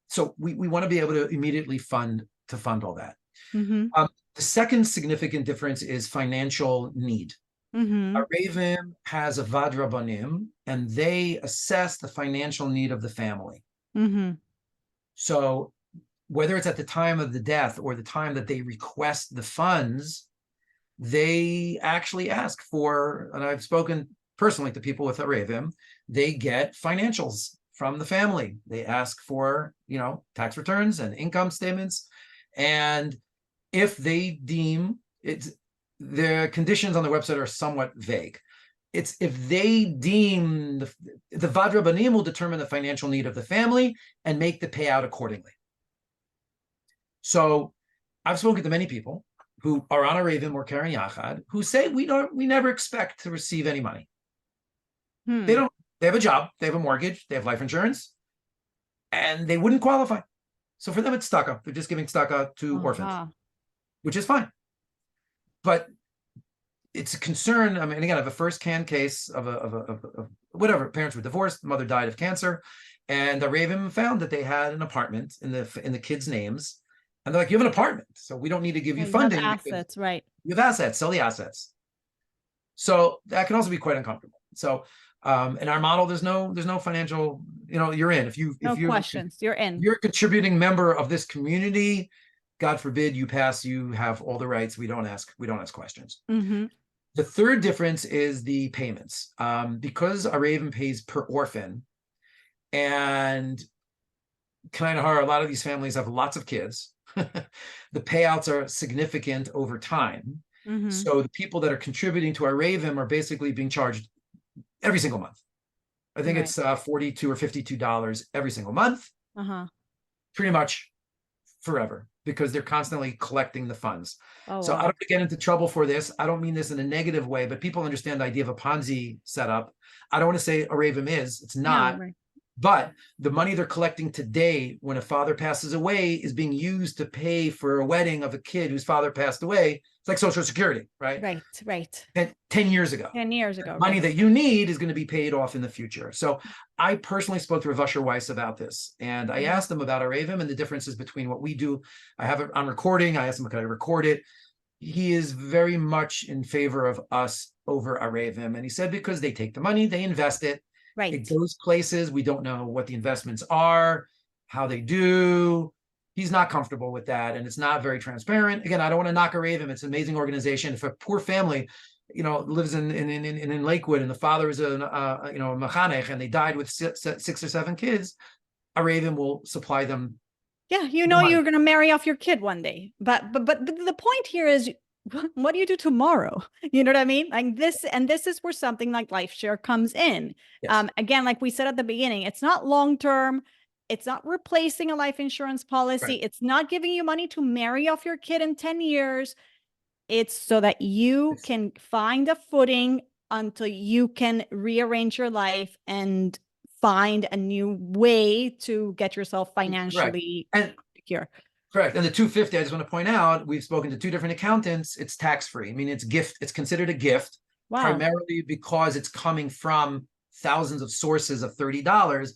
So we want to be able to immediately fund all that. Mm-hmm. The second significant difference is financial need. Mm-hmm. A Ravim has a Vadrabanim, and they assess the financial need of the family. Mm-hmm. So whether it's at the time of the death or the time that they request the funds, they actually ask for, and I've spoken personally to people with Arevim, they get financials from the family. They ask for, tax returns and income statements. And if they deem it's, the conditions on the website are somewhat vague. It's if they deem the Vadra Banim will determine the financial need of the family and make the payout accordingly. So I've spoken to many people who are on a Ravim or Karen Yachad who say we never expect to receive any money. They have a job, they have a mortgage, they have life insurance, and they wouldn't qualify. So for them, it's tzedakah. They're just giving tzedakah to orphans, which is fine. But it's a concern. I mean, again, I have a first-hand case of whatever. Parents were divorced, the mother died of cancer, and the Ravim found that they had an apartment in the kids' names. And they're like, you have an apartment, so we don't need to give you funding. You have assets, right? You have assets, sell the assets. So that can also be quite uncomfortable. So in our model, there's no financial, you're in. If questions, you're in. You're a contributing member of this community. God forbid you pass, you have all the rights. We don't ask questions. Mm-hmm. The third difference is the payments. Because our Raven pays per orphan, and a lot of these families have lots of kids. The payouts are significant over time. Mm-hmm. So the people that are contributing to our Ravim are basically being charged every single month. I think it's $42 or $52 every single month. Pretty much forever, because they're constantly collecting the funds. I don't want to get into trouble for this. I don't mean this in a negative way, but people understand the idea of a Ponzi setup. I don't want to say a Ravim is. It's not. No, right. But the money they're collecting today, when a father passes away, is being used to pay for a wedding of a kid whose father passed away. It's like Social Security, right? Right. 10 years ago. 10 years ago. Money that you need is going to be paid off in the future. So I personally spoke to Rav Usher Weiss about this, and I asked him about Arevim and the differences between what we do. I have it on recording. I asked him, could I record it? He is very much in favor of us over Arevim. And he said, because they take the money, they invest it. Right. It goes places. We don't know what the investments are, how they do. He's not comfortable with that, and it's not very transparent. Again, I don't want to knock Arevim. It's an amazing organization. If a poor family, lives in Lakewood, and the father is a mechanech, and they died with six or seven kids, Arevim will supply them. Yeah, you're going to marry off your kid one day. But the point here is, what do you do tomorrow? You know what I mean? Like this, and this is where something like LifeShare comes in. Yes. Again, like we said at the beginning, it's not long-term. It's not replacing a life insurance policy. Right. It's not giving you money to marry off your kid in 10 years. It's so that you can find a footing until you can rearrange your life and find a new way to get yourself financially secure. Correct. And the 250, I just want to point out, we've spoken to two different accountants. It's tax-free. I mean, it's considered a gift, primarily because it's coming from thousands of sources of $30. Nice.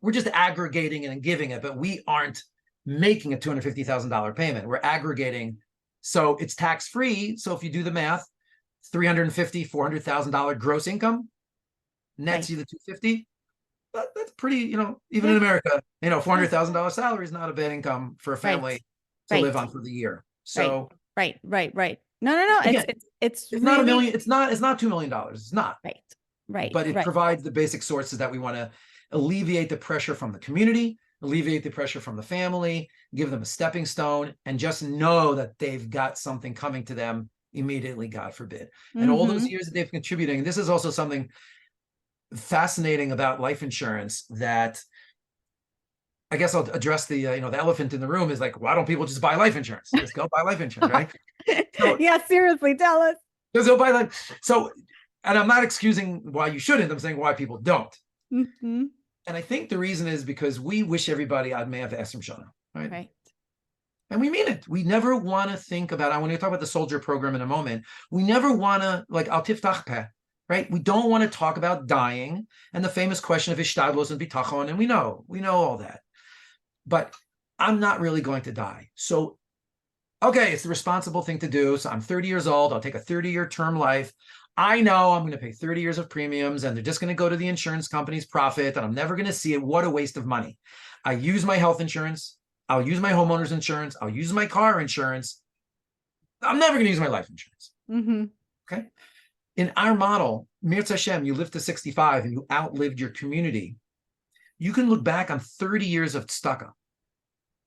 We're just aggregating it and giving it, but we aren't making a $250,000 payment. We're aggregating. So it's tax-free. So if you do the math, $350,000, $400,000 gross income nets you the 250. That's pretty, even in America, $400,000 salary is not a bad income for a family to live on for the year. So right. No. Again, it's really not $1 million. It's not $2 million. It's not. Right. But it provides the basic sources that we want to alleviate the pressure from the community, alleviate the pressure from the family, give them a stepping stone, and just know that they've got something coming to them immediately, God forbid. And all those years that they've contributing, and this is also something fascinating about life insurance that I guess I'll address the the elephant in the room is like, why don't people just buy life insurance? Just go buy life insurance, right? So, yeah, seriously, tell us. Just go buy life. So, and I'm not excusing why you shouldn't. I'm saying why people don't. And I think the reason is because we wish everybody Ad Me'ah V'Esrim Shana, right? And we mean it. We never want to think about, I want to talk about the soldier program in a moment. We never want to, like, al tiftach peh, right? We don't want to talk about dying and the famous question of ishtadlos and bitachon, and we know all that. But I'm not really going to die. So, okay, it's the responsible thing to do. So I'm 30 years old. I'll take a 30-year term life. I know I'm going to pay 30 years of premiums and they're just going to go to the insurance company's profit and I'm never going to see it. What a waste of money. I use my health insurance. I'll use my homeowner's insurance. I'll use my car insurance. I'm never going to use my life insurance. Mm-hmm. Okay. In our model, Mirz Hashem, you live to 65 and you outlived your community. You can look back on 30 years of tzedakah.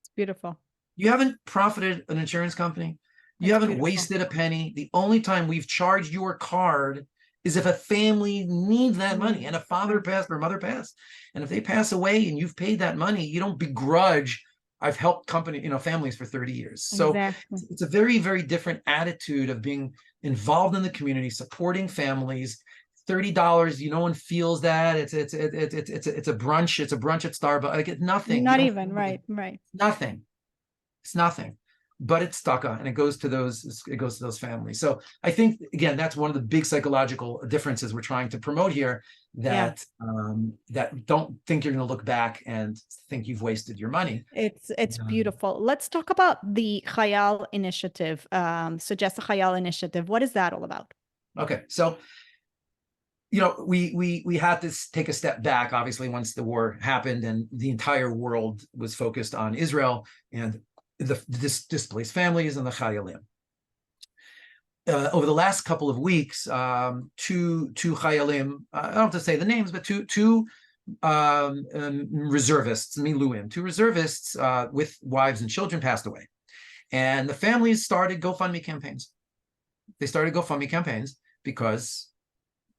It's beautiful. You haven't profited an insurance company. You haven't wasted a penny. The only time we've charged your card is if a family needs that money and a father passed or a mother passed. And if they pass away and you've paid that money, you don't begrudge. I've helped families for 30 years. So it's a very, very different attitude of being involved in the community, supporting families. $30, no one feels that. It's a brunch. It's a brunch at Starbucks. Like it's nothing. Not even, right. Nothing. It's nothing, but it's tzedakah, and it goes to those families. So I think again, that's one of the big psychological differences we're trying to promote here. That don't think you're going to look back and think you've wasted your money. It's beautiful. Let's talk about the Chayal initiative. Suggest a Chayal initiative. What is that all about? Okay, so we had to take a step back, obviously, once the war happened and the entire world was focused on Israel and the displaced families and the Chayalim. Over the last couple of weeks, two Chayalim, I don't have to say the names, but two reservists, Miluim, two reservists with wives and children passed away. And the families started GoFundMe campaigns. They started GoFundMe campaigns because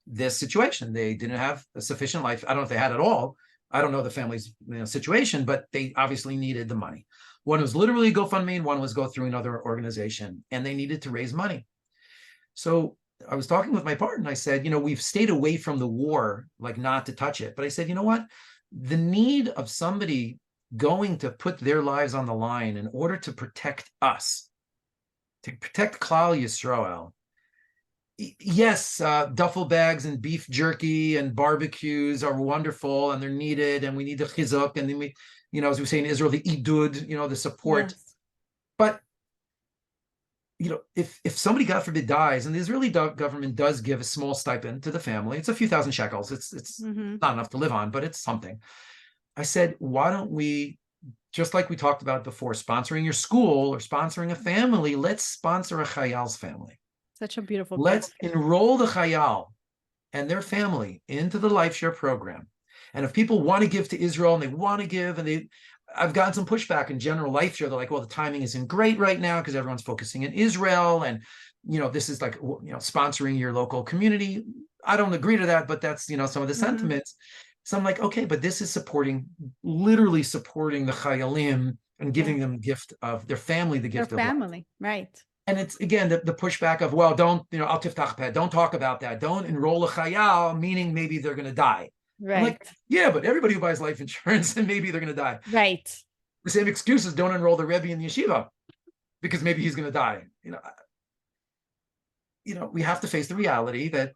this situation, they didn't have a sufficient life. I don't know if they had it all. I don't know the family's situation, but they obviously needed the money. One was literally GoFundMe and one was go through another organization, and they needed to raise money. So I was talking with my partner and I said, we've stayed away from the war, like not to touch it. But I said, you know what? The need of somebody going to put their lives on the line in order to protect us, to protect Klal Yisrael. Yes, duffel bags and beef jerky and barbecues are wonderful and they're needed, and we need the chizuk, and then we, as we say in Israel, the idud, the support. Yes. But if somebody, God forbid, dies, and the Israeli government does give a small stipend to the family, it's a few thousand shekels. It's not enough to live on, but it's something. I said, why don't we, just like we talked about before, sponsoring your school or sponsoring a family, let's sponsor a Chayal's family. Such a beautiful Let's enroll the Chayal and their family into the LifeShare program. And if people want to give to Israel and they want to give, and I've gotten some pushback in general LifeShare. They're like, well, the timing isn't great right now because everyone's focusing in Israel. And, this is like, sponsoring your local community. I don't agree to that, but that's, some of the sentiments. So I'm like, okay, but this is literally supporting the Chayalim and giving them gift of their family, the gift of family, right. And it's, again, the pushback of, well, don't, al tiftach peh, don't talk about that. Don't enroll a Chayal, meaning maybe they're going to die. Right. I'm like, yeah, but everybody who buys life insurance, and maybe they're going to die. Right. The same excuses, don't enroll the Rebbe in the yeshiva because maybe he's going to die. We have to face the reality that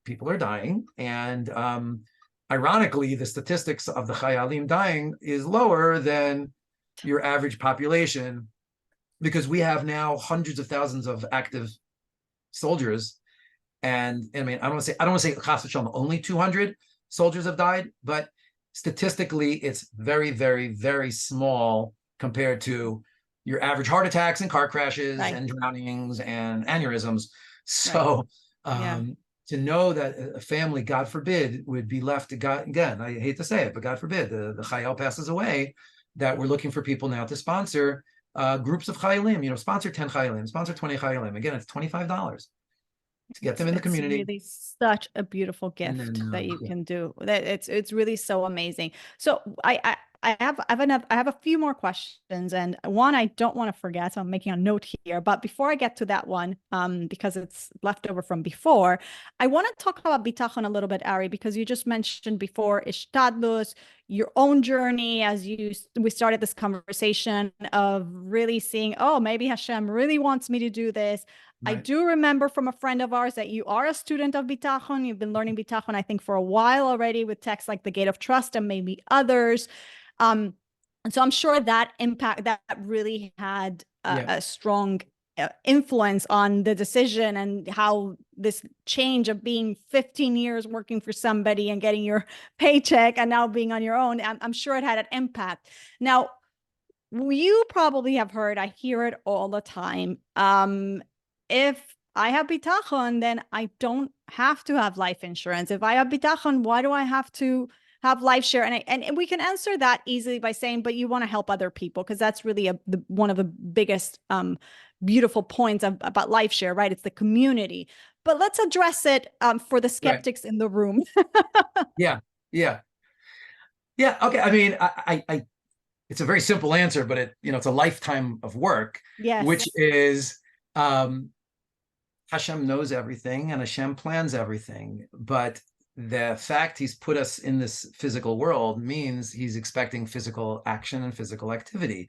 people are dying. And ironically, the statistics of the Chayalim dying is lower than your average population, because we have now hundreds of thousands of active soldiers. And I mean, I don't want to say chas v'shalom, only 200 soldiers have died, but statistically, it's very, very, very small compared to your average heart attacks and car crashes and drownings and aneurysms. So to know that a family, God forbid, would be left to God, again, I hate to say it, but God forbid, the Chayal passes away, that we're looking for people now to sponsor groups of Chayalim, sponsor 10 Chayalim, sponsor 20 Chayalim. Again, it's $25. To get them in the community. It's really such a beautiful gift that you can do. That it's really so amazing. So I have a few more questions, and one I don't want to forget, so I'm making a note here. But before I get to that one, because it's left over from before, I want to talk about bitachon a little bit, Ari, because you just mentioned before ishtadlus. your own journey as we started this conversation of really seeing, oh, maybe Hashem really wants me to do this. I Right. do remember from a friend of ours that you are a student of Bitachon. You've been learning Bitachon, I think, for a while already with texts like the Gate of Trust and maybe others. And so I'm sure that impact that really had Yeah. a strong influence on the decision and how this change of being 15 years working for somebody and getting your paycheck and now being on your own, I'm sure it had an impact. Now, you probably have heard, I hear it all the time. If I have bitachon, then I don't have to have life insurance. If I have bitachon, why do I have to have LifeShare? And we can answer that easily by saying, but you want to help other people because that's really one of the biggest beautiful points about LifeShare, right? It's the community. But let's address it for the Right. skeptics in the room. Yeah. Yeah. Yeah. Okay. I mean, it's a very simple answer, but it's a lifetime of work, which Yes. is Hashem knows everything and Hashem plans everything. But the fact he's put us in this physical world means he's expecting physical action and physical activity.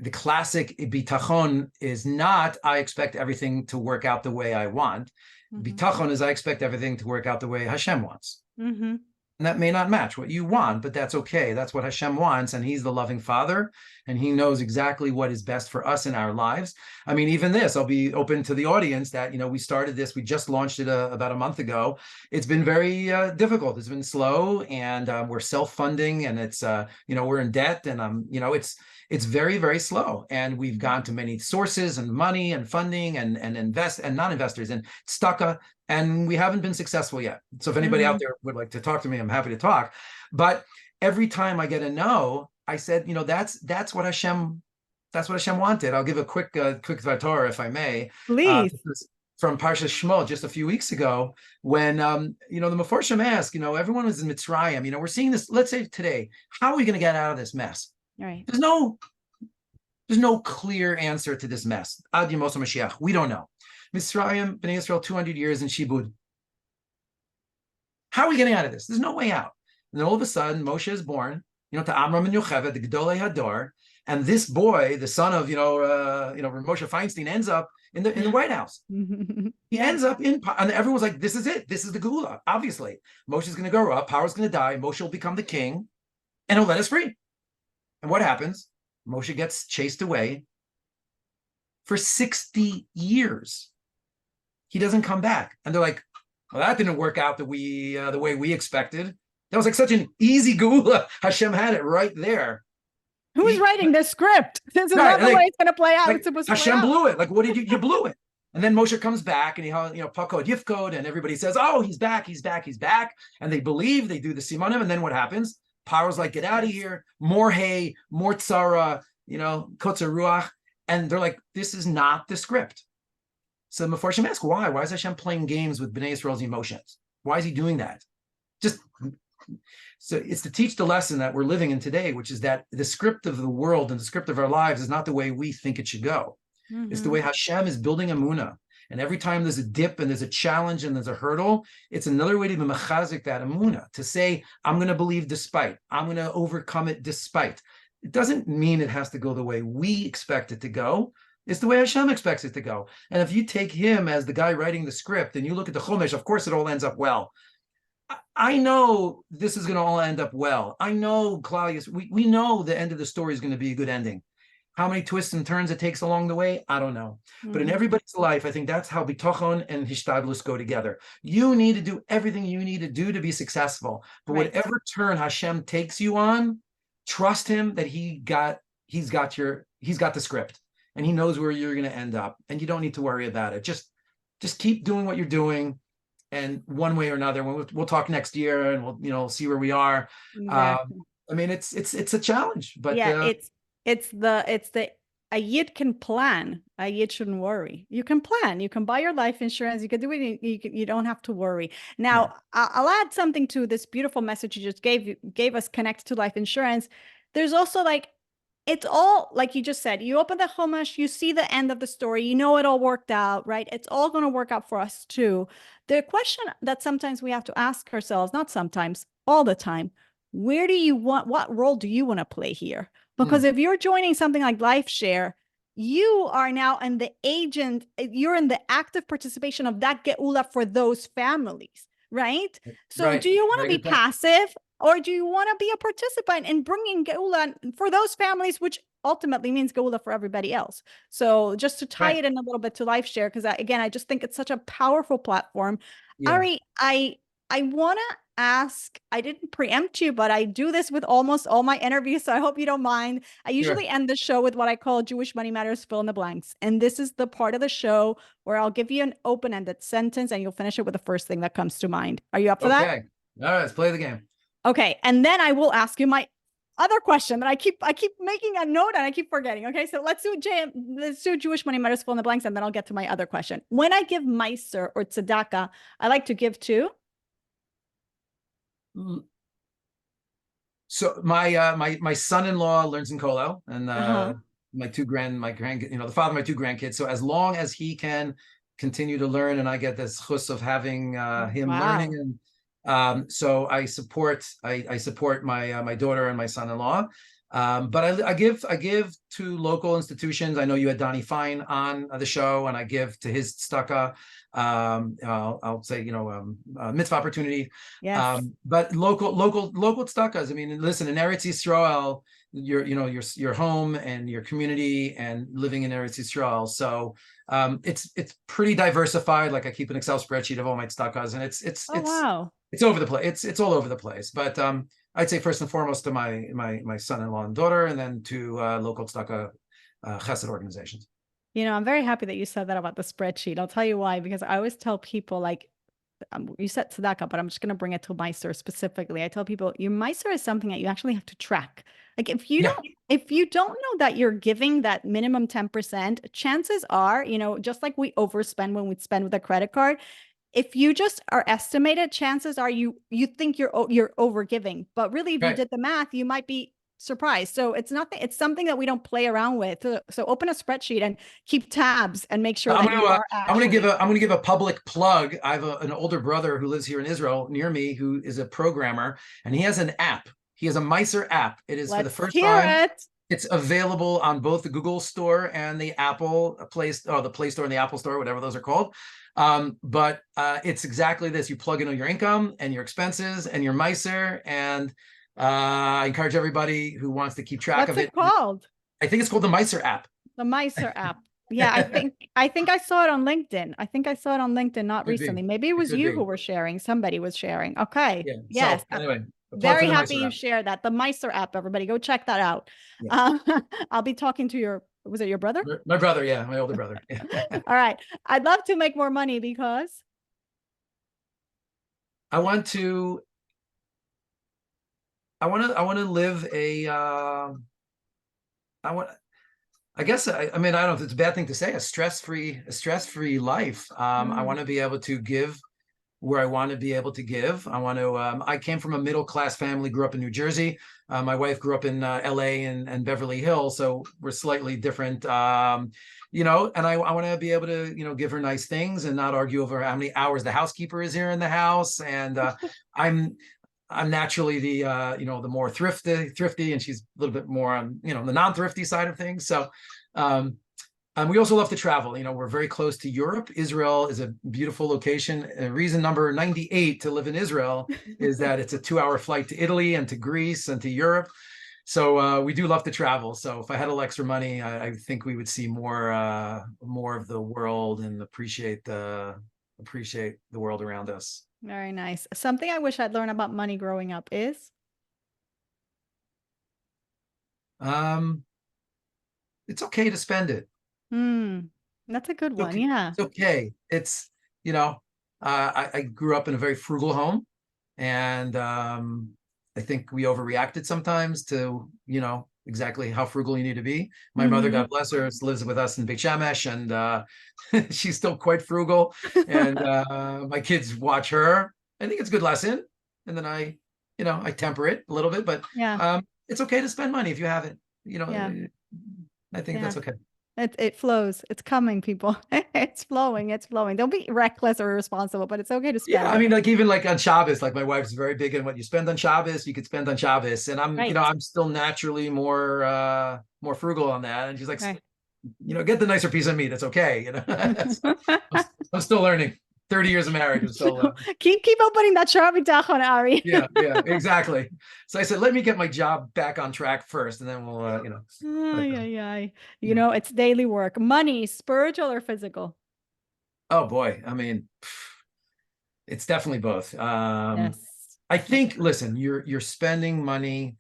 The classic bitachon is not, I expect everything to work out the way I want. Mm-hmm. Bitachon is, I expect everything to work out the way Hashem wants. Mm-hmm. And that may not match what you want, but that's okay. That's what Hashem wants. And he's the loving father, and he knows exactly what is best for us in our lives. I mean, even this, I'll be open to the audience that, we started this, we just launched it about a month ago. It's been very difficult. It's been slow, and we're self-funding, and it's, we're in debt, and, it's very, very slow. And we've gone to many sources and money and funding and invest and non-investors and staka, and we haven't been successful yet. So if anybody out there would like to talk to me, I'm happy to talk. But every time I get a no, I said, that's what Hashem wanted. I'll give a quick Torah, if I may. Please. From Parsha Shemot just a few weeks ago, when the Meforshim asked, everyone was in Mitzrayim. We're seeing this. Let's say today, how are we going to get out of this mess? Right. There's no clear answer to this mess. Ad Yemos Mashiach. We don't know. Mitzrayim, Bnei Israel, 200 years in Shibud. How are we getting out of this? There's no way out. And then all of a sudden, Moshe is born, to Amram and Yocheved, the Gedolei Hador, and this boy, the son of Moshe Feinstein, ends up in the White House. He ends up and everyone's like, this is it. This is the Geula. Obviously, Moshe's going to grow up. Power's going to die. Moshe will become the king, and he'll let us free. And what happens? Moshe gets chased away for 60 years. He doesn't come back. And they're like, well, that didn't work out the way we expected. That was like such an easy geula. Hashem had it right there. Who's writing the script? This is not the way it's going to play out. Like, it's supposed to Hashem play out. blew it. Like, what did you blew it? And then Moshe comes back and he, pakod yifkod, and everybody says, oh, he's back. And they believe, they do the simanim. And then what happens? Paro's like, get out of here. More hay, more tzara, kotzer ruach. And they're like, this is not the script. So the Meforshim ask, why? Why is Hashem playing games with Bnei Israel's emotions? Why is he doing that? So it's to teach the lesson that we're living in today, which is that the script of the world and the script of our lives is not the way we think it should go. It's the way Hashem is building Emunah. And every time there's a dip and there's a challenge and there's a hurdle, it's another way to be mechazik that Emunah, to say, I'm going to believe despite, I'm going to overcome it despite. It doesn't mean it has to go the way we expect it to go. It's the way Hashem expects it to go. And if you take him as the guy writing the script and you look at the Chumash, of course it all ends up well. I know this is going to all end up well. I know, Claudius, we know the end of the story is going to be a good ending. How many twists and turns it takes along the way, I don't know. But in everybody's life, I think that's how bitachon and hishtadlus go together. You need to do everything you need to do to be successful. But whatever turn Hashem takes you on, trust him that he's got the script. And he knows where you're going to end up, and you don't need to worry about it. Just keep doing what you're doing, and one way or another, we'll talk next year, and we'll see where we are. Exactly. I mean, it's a challenge, but yeah, it's the a yid can plan. A yid shouldn't worry. You can plan. You can buy your life insurance. You can do it. You don't have to worry. Now, no. I'll add something to this beautiful message you just gave us connected to life insurance. There's also it's all, like you just said, you open the Chumash, you see the end of the story, you know it all worked out, right? It's all going to work out for us too. The question that sometimes we have to ask ourselves, not sometimes, all the time, where do you want, what role do you want to play here? Because Mm, if you're joining something like LifeShare, you are now in the agent, you're in the active participation of that geula for those families, right? So right. do you want to Very be good point. passive, or do you want to be a participant in bringing geula for those families, which ultimately means geula for everybody else? So just to tie Right. it in a little bit to LifeShare, because again, I just think it's such a powerful platform. Yeah. Ari, I want to ask, I didn't preempt you, but I do this with almost all my interviews, so I hope you don't mind. I Sure. usually end the show with what I call Jewish Money Matters fill in the blanks. And this is the part of the show where I'll give you an open-ended sentence and you'll finish it with the first thing that comes to mind. Are you up for that? Okay. All right. Let's play the game. Okay. And then I will ask you my other question that I keep making a note and I keep forgetting. Okay. So let's do Jewish Money Matters fill in the blanks, and then I'll get to my other question. When I give Meiser or Tzedakah, I like to give to So my son-in-law learns in Kolo, and uh-huh. my grand the father of my two grandkids. So as long as he can continue to learn, and I get this chus of having him learning, Wow. and so I support my daughter and my son-in-law. But I give to local institutions. I know you had Donnie Fine on the show, and I give to his tzedakah. I'll say mitzvah opportunity. Yes. But local tzedakahs. I mean, listen, in Eretz Yisrael, your home and your community and living in Eretz Yisrael. So it's pretty diversified. Like I keep an Excel spreadsheet of all my tzedakahs, and Oh, wow. it's over the place. It's all over the place. But I'd say first and foremost to my son-in-law and daughter, and then to local tzedakah chesed organizations. I'm very happy that you said that about the spreadsheet. I'll tell you why, because I always tell people like, you said tzedakah, but I'm just going to bring it to Meiser specifically. I tell people your Meiser is something that you actually have to track. Like Yeah, if you don't know that you're giving that minimum 10%, chances are, just like we overspend when we spend with a credit card, if you just are estimated, chances are you think you're over giving, but really if you right. did the math, you might be surprised. So it's nothing, it's something that we don't play around with. So open a spreadsheet and keep tabs and make sure I'm that gonna you are actually. I'm gonna give a public plug. I have an older brother who lives here in Israel near me who is a programmer, and he has an app. He has a Meiser app. It is for the Let's first hear time. it. It's available on both the Google Store and the Apple Play, or the Play Store and the Apple Store, whatever those are called. But it's exactly this. You plug in all your income and your expenses and your Meiser, and I encourage everybody who wants to keep track What's of it it. called? I think it's called the Meiser app. The Meiser app. Yeah, I think I saw it on LinkedIn. I think I saw it on LinkedIn, not Could be. recently. Maybe it It was could you who be. were sharing. Somebody was sharing. Okay. Yeah. Yes. So anyway, a plug for Very the happy Meiser you app. shared that. The Meiser app, everybody, go check that out. Yeah. Uh, I'll be talking to was it your brother? My brother, yeah, my older brother. Yeah. All right. I'd love to make more money because. I want to I want to live I want I guess I mean I don't know if it's a bad thing to say, a stress-free life. I Mm, want to be able to give where I want to be able to give. I want to I came from a middle class family, grew up in New Jersey. My wife grew up in LA and Beverly Hills, so we're slightly different. And I want to be able to, give her nice things and not argue over how many hours the housekeeper is here in the house. And I'm I'm naturally the more thrifty, and she's a little bit more on, the non-thrifty side of things. So, and we also love to travel. We're very close to Europe. Israel is a beautiful location. Reason number 98 to live in Israel is that it's a 2-hour flight to Italy and to Greece and to Europe. So we do love to travel. So if I had a little extra money, I think we would see more of the world and appreciate the world around us. very nice. Something I wish I'd learned about money growing up is. Um, it's okay to spend it. Hmm. That's a good It's one. okay. Yeah. It's okay. It's, I grew up in a very frugal home, and I think we overreacted sometimes to, exactly how frugal you need to be. My mother, Hmm. God bless her, lives with us in Beit Shemesh, and she's still quite frugal. And my kids watch her. I think it's a good lesson. And then I temper it a little bit, but Yeah. it's okay to spend money if you have it. Yeah. I think Yeah. that's okay. It flows. It's coming, people. It's flowing. It's flowing. Don't be reckless or irresponsible, but it's okay to Yeah, spend I it. mean, like even like on Shabbos, like my wife's very big in what you spend on Shabbos, you could spend on Shabbos. And I'm, Right. I'm still naturally more frugal on that. And she's like, Okay. get the nicer piece of meat. It's okay. I'm, I'm still learning. 30 years of marriage. I'm still Keep opening that shara bitachon, Ari. yeah, exactly. So I said, let me get my job back on track first, and then we'll, but Ay, ay, ay. yeah. It's daily work. Money, spiritual or physical? Oh boy. I mean, it's definitely both. Yes. I think, listen, you're spending money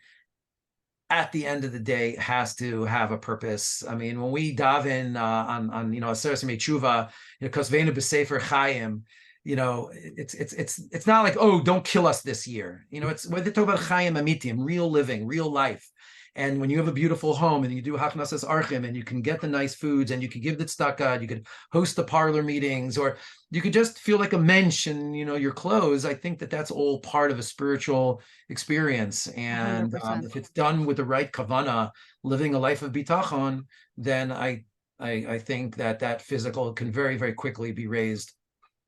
at the end of the day has to have a purpose. I mean, when we dive in on Aseret Tshuva, Kosvenu b'Sefer Chaim, it's not like, oh, don't kill us this year. It's when they talk about Chaim Amitim, real living, real life. And when you have a beautiful home and you do Hachnasas Archim and you can get the nice foods and you can give the tzedakah, you could host the parlor meetings, or you could just feel like a mensch in your clothes. I think that's all part of a spiritual experience. And 100%. if it's done with the right kavana, living a life of bitachon, then I think that physical can very, very quickly be raised,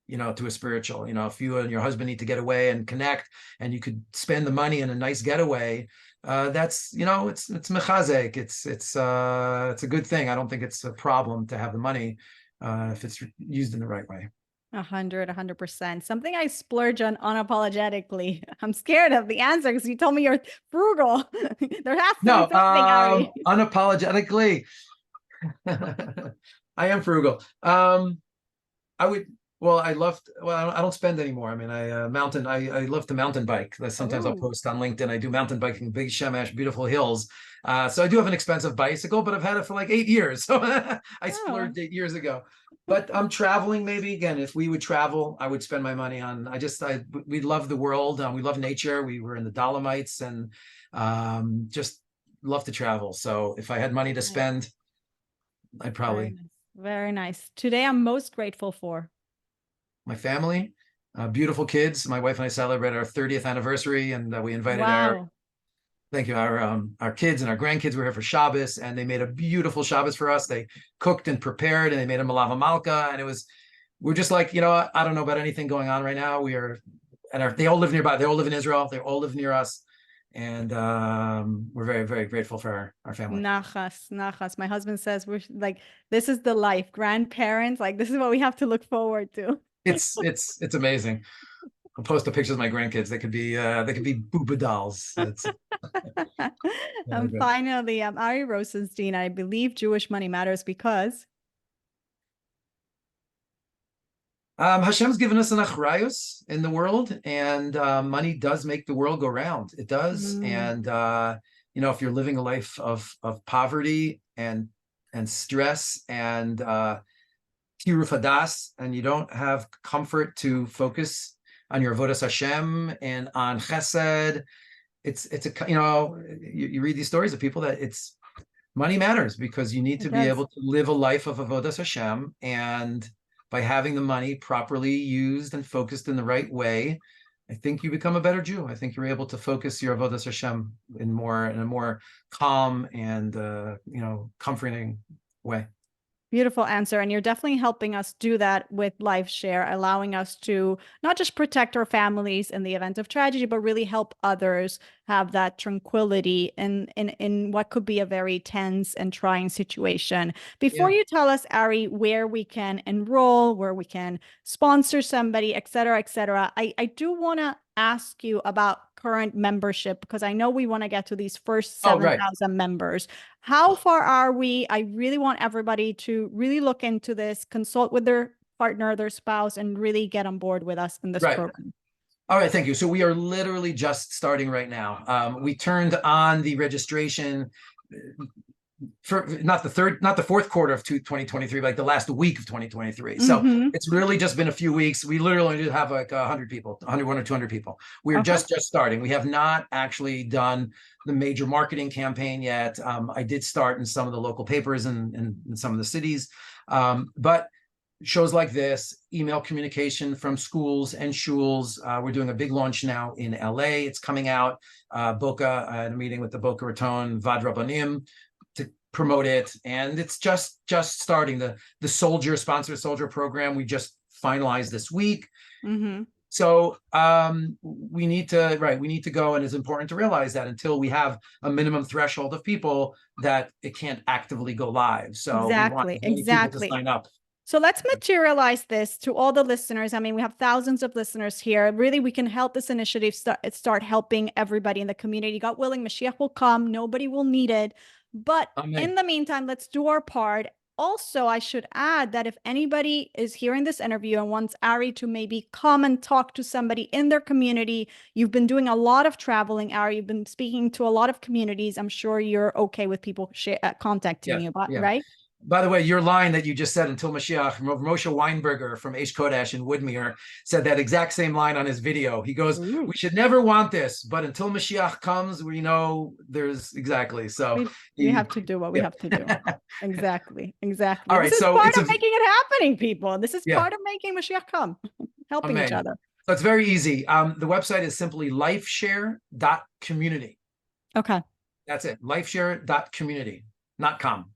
to a spiritual. If you and your husband need to get away and connect, and you could spend the money in a nice getaway, that's it's mechazek. It's a good thing. I don't think it's a problem to have the money if it's used in the right way. 100%. Something I splurge on unapologetically. I'm scared of the answer because you told me you're frugal. There has to be No, something, Ari. unapologetically, I am frugal. I would. Well, I love. Well, I don't spend anymore. I mean, I love to mountain bike. Sometimes I'll Oh, post on LinkedIn. I do mountain biking, big Shemesh, beautiful hills. So I do have an expensive bicycle, but I've had it for like 8 years. So I oh, splurged 8 years ago. But I'm traveling. Maybe again, if we would travel, I would spend my money on. We love the world. We love nature. We were in the Dolomites and just love to travel. So if I had money to nice. spend, I'd Very probably nice. Very nice. Today, I'm most grateful for. my family, beautiful kids. My wife and I celebrated our 30th anniversary, and we invited Wow. thank you, our kids and our grandkids were here for Shabbos, and they made a beautiful Shabbos for us. They cooked and prepared, and they made a malava malka, and we're just like, I don't know about anything going on right now. They all live nearby. They all live in Israel. They all live near us, and we're very, very grateful for our family. Nachas, nachas. My husband says we're like, this is the life. Grandparents, like, this is what we have to look forward to. It's amazing. I'll post the pictures of my grandkids. They could be booba dolls. It's And good. finally, Ari Rosenstein, I believe Jewish money matters because. Hashem's given us an achrayus in the world, and money does make the world go round. It does, Mm, and if you're living a life of poverty and stress and tiruf hadas, and you don't have comfort to focus on your avodas Hashem and on chesed, it's a you read these stories of people that it's money matters because you need it to be does. able to live a life of avodas Hashem, and by having the money properly used and focused in the right way, I think you become a better Jew. I think you're able to focus your avodas Hashem in a more calm and comforting way. Beautiful answer. And you're definitely helping us do that with LifeShare, allowing us to not just protect our families in the event of tragedy, but really help others have that tranquility in what could be a very tense and trying situation. Before Yeah. you tell us, Ari, where we can enroll, where we can sponsor somebody, et cetera, I do want to ask you about current membership because I know we want to get to these first Oh, right. 7,000 members. How far are we? I really want everybody to really look into this, consult with their partner, their spouse, and really get on board with us in this Right. program. All right, thank you. So we are literally just starting right now. We turned on the registration for not the fourth quarter of 2023, like the last week of 2023. So Mm-hmm. it's really just been a few weeks. We literally only have like 100 people, 101 or 200 people. We're Okay. just starting. We have not actually done the major marketing campaign yet. I did start in some of the local papers and in some of the cities, but shows like this, email communication from schools and shuls. We're doing a big launch now in LA. It's coming out. Boca, I had a meeting with the Boca Raton Vad Rabbanim to promote it. And it's just starting. The sponsor soldier program we just finalized this week. Mm-hmm. So we need to go, and it's important to realize that until we have a minimum threshold of people, that it can't actively go live. So we want Exactly, as many people to exactly. sign up. So let's materialize this to all the listeners. I mean, we have thousands of listeners here. Really, we can help this initiative start helping everybody in the community. God willing, Mashiach will come. Nobody will need it. But in Amen. the meantime, let's do our part. Also, I should add that if anybody is hearing this interview and wants Ari to maybe come and talk to somebody in their community, you've been doing a lot of traveling, Ari. You've been speaking to a lot of communities. I'm sure you're okay with people contacting Yeah, you about, yeah. right? By the way, your line that you just said, until Mashiach, Moshe Weinberger from Aish Kodesh in Woodmere said that exact same line on his video. He goes, Ooh. we should never want this, but until Mashiach comes, we know there's exactly. So We he, have to do what we yeah. have to do. Exactly. Exactly. All This right. is So part it's of making it happening, people. This is yeah, part of making Mashiach come, helping each amen. other. So it's very easy. The website is simply lifeshare.community. Okay. That's it. Lifeshare.community, not com.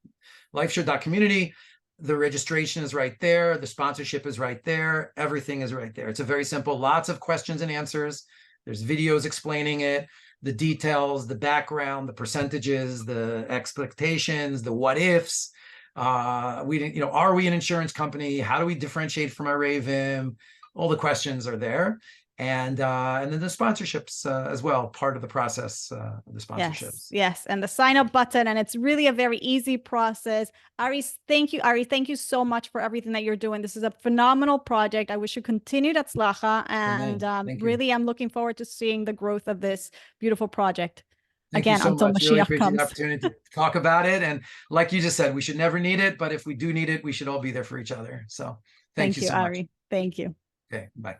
Lifeshare.community. The registration is right there. The sponsorship is right there. Everything is right there. It's a very simple, lots of questions and answers. There's videos explaining it, the details, the background, the percentages, the expectations, the what ifs. Are we an insurance company? How do we differentiate from our Ravim? All the questions are there. And then the sponsorships as well, part of the process of the Yes. sponsorships. Yes. And the sign up button. And it's really a very easy process. Ari, thank you. Ari, thank you so much for everything that you're doing. This is a phenomenal project. I wish you continued at Slacha. And Amen. Thank you. really, I'm looking forward to seeing the growth of this beautiful project. Thank you Again, so until much. Really Mashiach appreciate the comes. opportunity to talk about it. And like you just said, we should never need it, but if we do need it, we should all be there for each other. So thank Thank you you, so much. Ari. Thank you. Okay, bye.